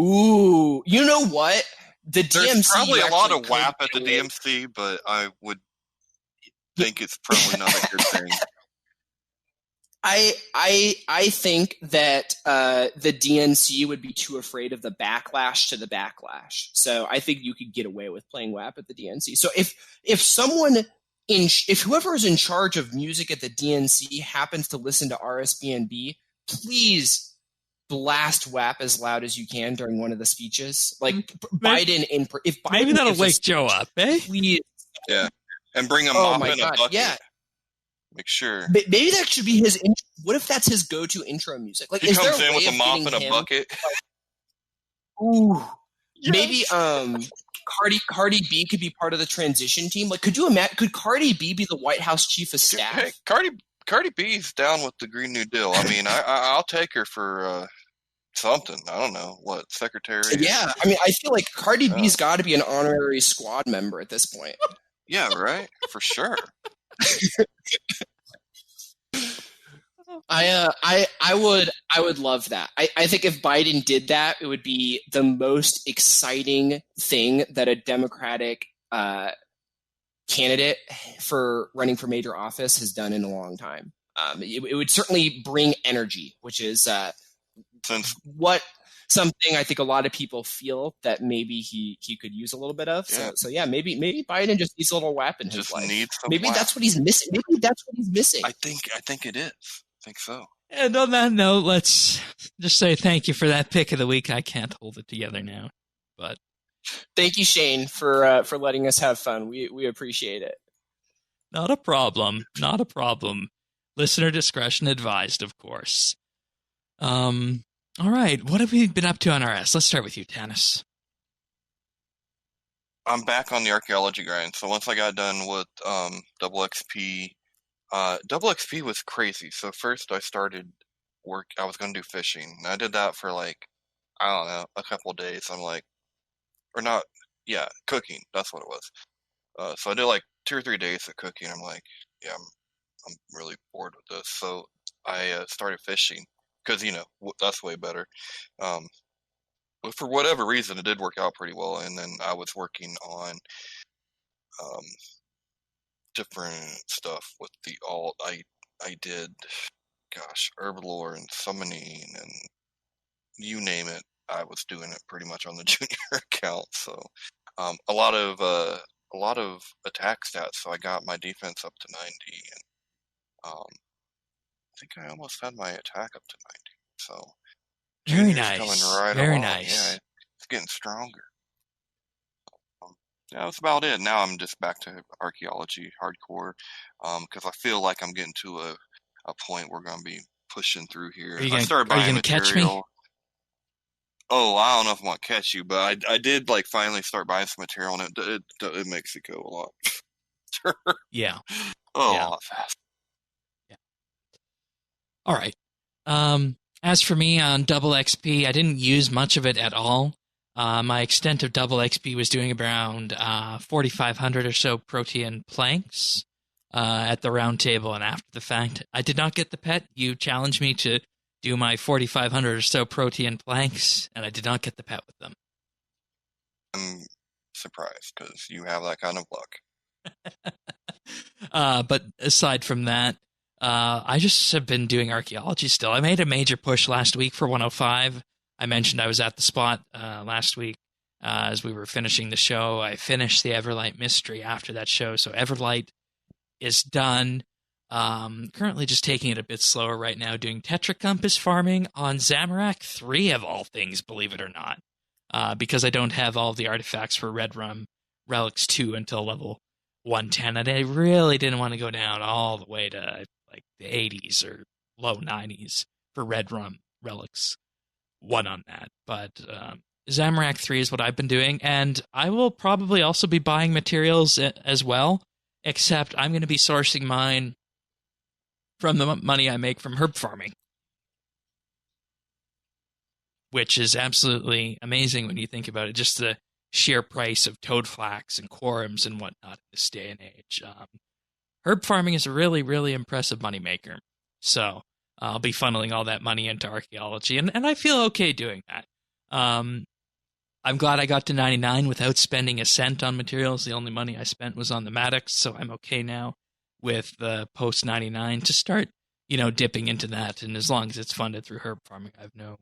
B: Ooh, you know what?
C: There's
B: DMC
C: probably a lot of WAP at the DMC, but I would think it's probably not a good thing.
B: I think that the DNC would be too afraid of the backlash to the backlash. So I think you could get away with playing WAP at the DNC. So if whoever is in charge of music at the DNC happens to listen to RSBANDB, please blast WAP as loud as you can during one of the speeches. Like Biden, if Biden
A: maybe that'll wake Joe up, eh?
B: Please.
C: Yeah, and bring a mop and a bucket.
B: Yeah.
C: Make sure.
B: Maybe that should be his. What if that's his go-to intro music? Like,
C: he comes in with a mop and a bucket.
B: Ooh, yes. Maybe Cardi B could be part of the transition team. Like, could you imagine? Could Cardi B be the White House chief of staff?
C: Hey, Cardi Cardi B's down with the Green New Deal. I mean, I'll take her for something. I don't know what secretary.
B: Yeah, I mean, I feel like Cardi B's got to be an honorary squad member at this point.
C: Yeah, right. For sure.
B: I would love that. I think if Biden did that, it would be the most exciting thing that a Democratic candidate for running for major office has done in a long time. It would certainly bring energy, which is something I think a lot of people feel that maybe he could use a little bit of.
C: Yeah.
B: So yeah, maybe Biden just needs a little whap in his life. Maybe
C: whap.
B: That's what he's missing. Maybe that's what he's missing.
C: I think it is. I think so.
A: And on that note, let's just say thank you for that pick of the week. I can't hold it together now, but
B: thank you, Shane, for letting us have fun. We appreciate it.
A: Not a problem. Not a problem. Listener discretion advised, of course. All right, what have we been up to on RS? Let's start with you, Tanis.
C: I'm back on the archaeology grind. So once I got done with double XP, double XP was crazy. So first I started work. I was going to do fishing. And I did that for like, I don't know, a couple of days. I'm like, or not, yeah, cooking. That's what it was. So I did like 2 or 3 days of cooking. I'm like, yeah, I'm really bored with this. So I started fishing because, you know, that's way better. But for whatever reason, it did work out pretty well. And then I was working on different stuff with the alt. I did, gosh, herb lore and summoning and you name it. I was doing it pretty much on the junior account. So a lot of attack stats. So I got my defense up to 90, and I think I almost had my attack up to 90. So
A: very nice,
C: coming right
A: very
C: along.
A: nice.
C: Yeah, it's getting stronger. Yeah, that's about it. Now I'm just back to archaeology hardcore because I feel like I'm getting to a point where we're going to be pushing through here.
A: Are you going to catch me?
C: Oh, I don't know if I want to catch you, but I did like finally start buying some material, and it makes it go a lot.
A: Yeah.
C: Oh,
A: yeah.
C: A lot faster.
A: Yeah. All right. As for me on double XP, I didn't use much of it at all. My extent of double XP was doing around 4,500 or so protean planks at the round table and after the fact. I did not get the pet. You challenged me to do my 4,500 or so protean planks, and I did not get the pet with them.
C: I'm surprised because you have that kind of luck.
A: But aside from that, I just have been doing archaeology still. I made a major push last week for 105. I mentioned I was at the spot last week as we were finishing the show. I finished the Everlight mystery after that show, so Everlight is done. Currently just taking it a bit slower right now, doing Tetra Compass farming on Zamorak 3 of all things, believe it or not, because I don't have all the artifacts for Red Rum Relics 2 until level 110, and I really didn't want to go down all the way to like the 80s or low 90s for Red Rum Relics 1 on that. But Zamorak 3 is what I've been doing, and I will probably also be buying materials as well, except I'm going to be sourcing mine from the money I make from herb farming, which is absolutely amazing when you think about it. Just the sheer price of toad flax and quorums and whatnot in this day and age. Herb farming is a really, really impressive moneymaker. So I'll be funneling all that money into archaeology, and I feel okay doing that. I'm glad I got to 99 without spending a cent on materials. The only money I spent was on the Maddox, so I'm okay now with the post 99 to start, dipping into that. And as long as it's funded through herb farming, I have no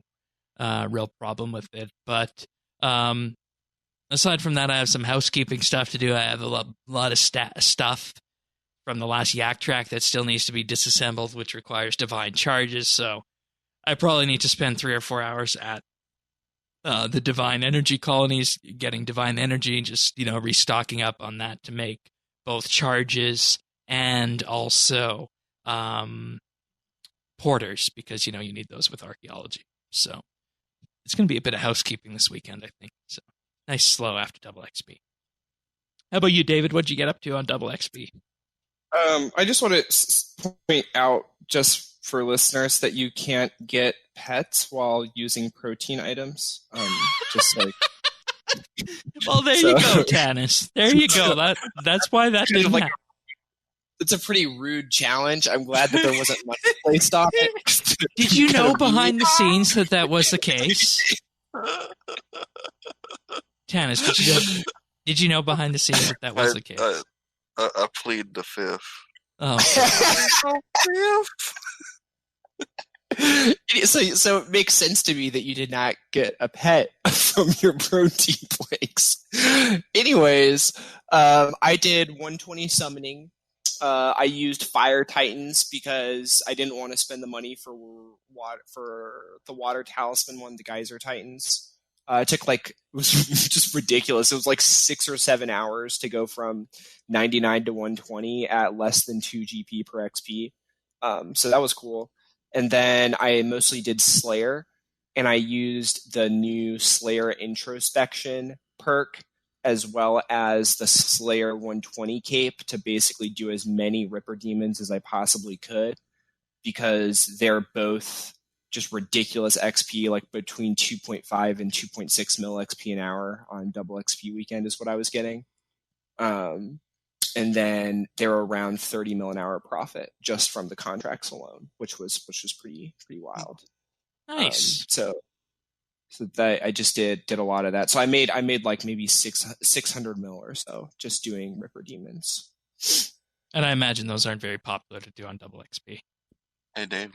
A: real problem with it. But aside from that, I have some housekeeping stuff to do. I have a lot of stuff from the last Yak track that still needs to be disassembled, which requires divine charges. So I probably need to spend 3 or 4 hours at the divine energy colonies, getting divine energy, just, restocking up on that to make both charges and also porters, because, you need those with archaeology. So it's going to be a bit of housekeeping this weekend, I think. So nice slow after double XP. How about you, David? What'd you get up to on double XP?
B: I just want to point out, just for listeners, that you can't get pets while using protein items. Just like.
A: Well, there you go, Tanis. There you go. That's why that didn't happen.
B: It's a pretty rude challenge. I'm glad that there wasn't much placed on it.
A: Did you know behind the scenes that was the case? Tanis, did you know behind the scenes that was the case?
C: I plead the fifth.
A: Oh.
B: So it makes sense to me that you did not get a pet from your protein planks. Anyways, I did 120 summoning. I used Fire Titans because I didn't want to spend the money for the Water Talisman one, the Geyser Titans. It took it was just ridiculous. It was like 6 or 7 hours to go from 99 to 120 at less than 2 GP per XP. So that was cool. And then I mostly did Slayer, and I used the new Slayer Introspection perk as well as the Slayer 120 cape to basically do as many Ripper Demons as I possibly could, because they're both just ridiculous XP, like between 2.5 and 2.6 mil XP an hour on double XP weekend is what I was getting. And then they're around 30 mil an hour profit just from the contracts alone, which was pretty wild.
A: Nice.
B: So that I just did a lot of that. So I made like maybe 600 mil or so just doing Ripper Demons.
A: And I imagine those aren't very popular to do on double XP.
C: Hey, Dave.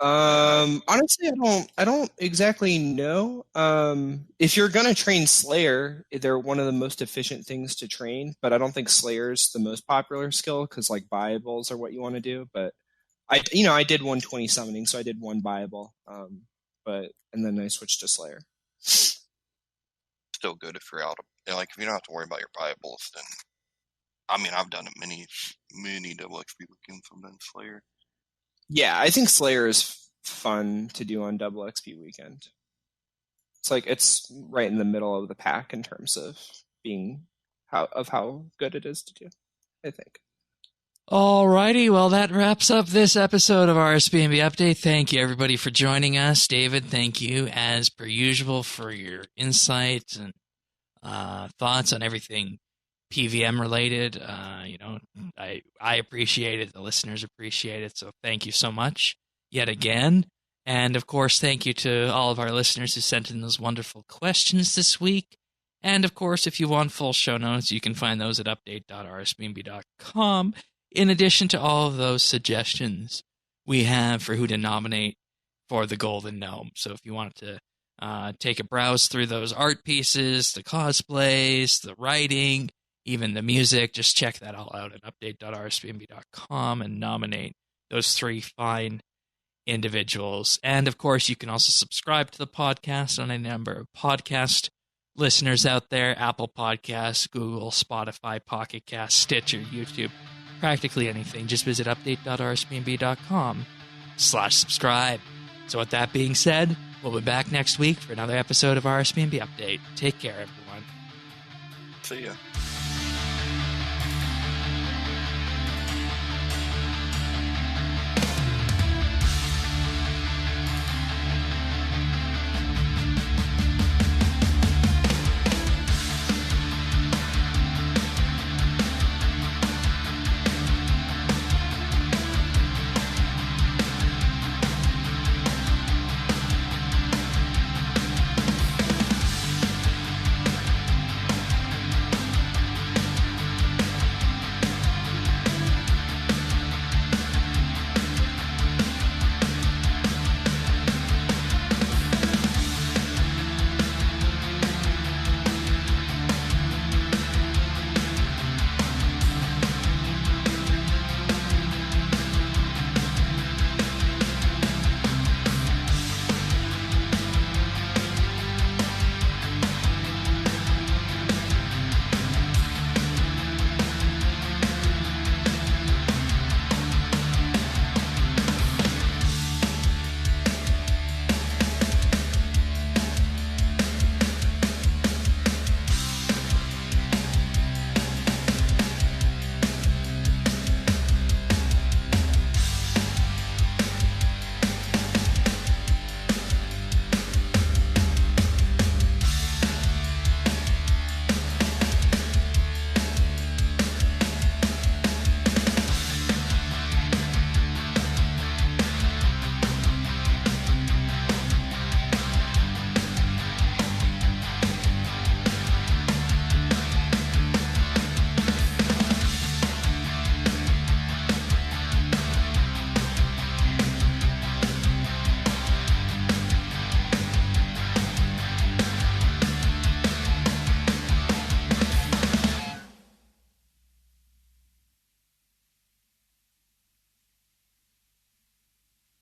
B: Honestly, I don't exactly know. If you're gonna train Slayer, they're one of the most efficient things to train, but I don't think Slayer's the most popular skill because like Bibles are what you want to do. But I did 120 summoning, so I did one Bible. And then I switched to Slayer.
C: Still good if you're out of, if you don't have to worry about your Bibles, then I've done it many double XP weekends. I've done Slayer.
B: Yeah, I think Slayer is fun to do on double XP weekend. It's right in the middle of the pack in terms of how good it is to do, I think.
A: Alrighty, well that wraps up this episode of RSBANDB Update. Thank you everybody for joining us. David, thank you as per usual for your insights and thoughts on everything PVM related. I appreciate it. The listeners appreciate it. So thank you so much yet again. And of course, thank you to all of our listeners who sent in those wonderful questions this week. And of course, if you want full show notes, you can find those at update.rsbmb.com. In addition to all of those suggestions we have for who to nominate for the Golden Gnome. So if you wanted to take a browse through those art pieces, the cosplays, the writing, even the music, just check that all out at update.rsbmb.com and nominate those 3 fine individuals. And of course, you can also subscribe to the podcast on a number of podcast listeners out there: Apple Podcasts, Google, Spotify, Pocket Cast, Stitcher, YouTube, practically anything. Just visit update.rsbmb.com/subscribe. So with that being said, we'll be back next week for another episode of RSBANDB Update. Take care, everyone.
C: See ya.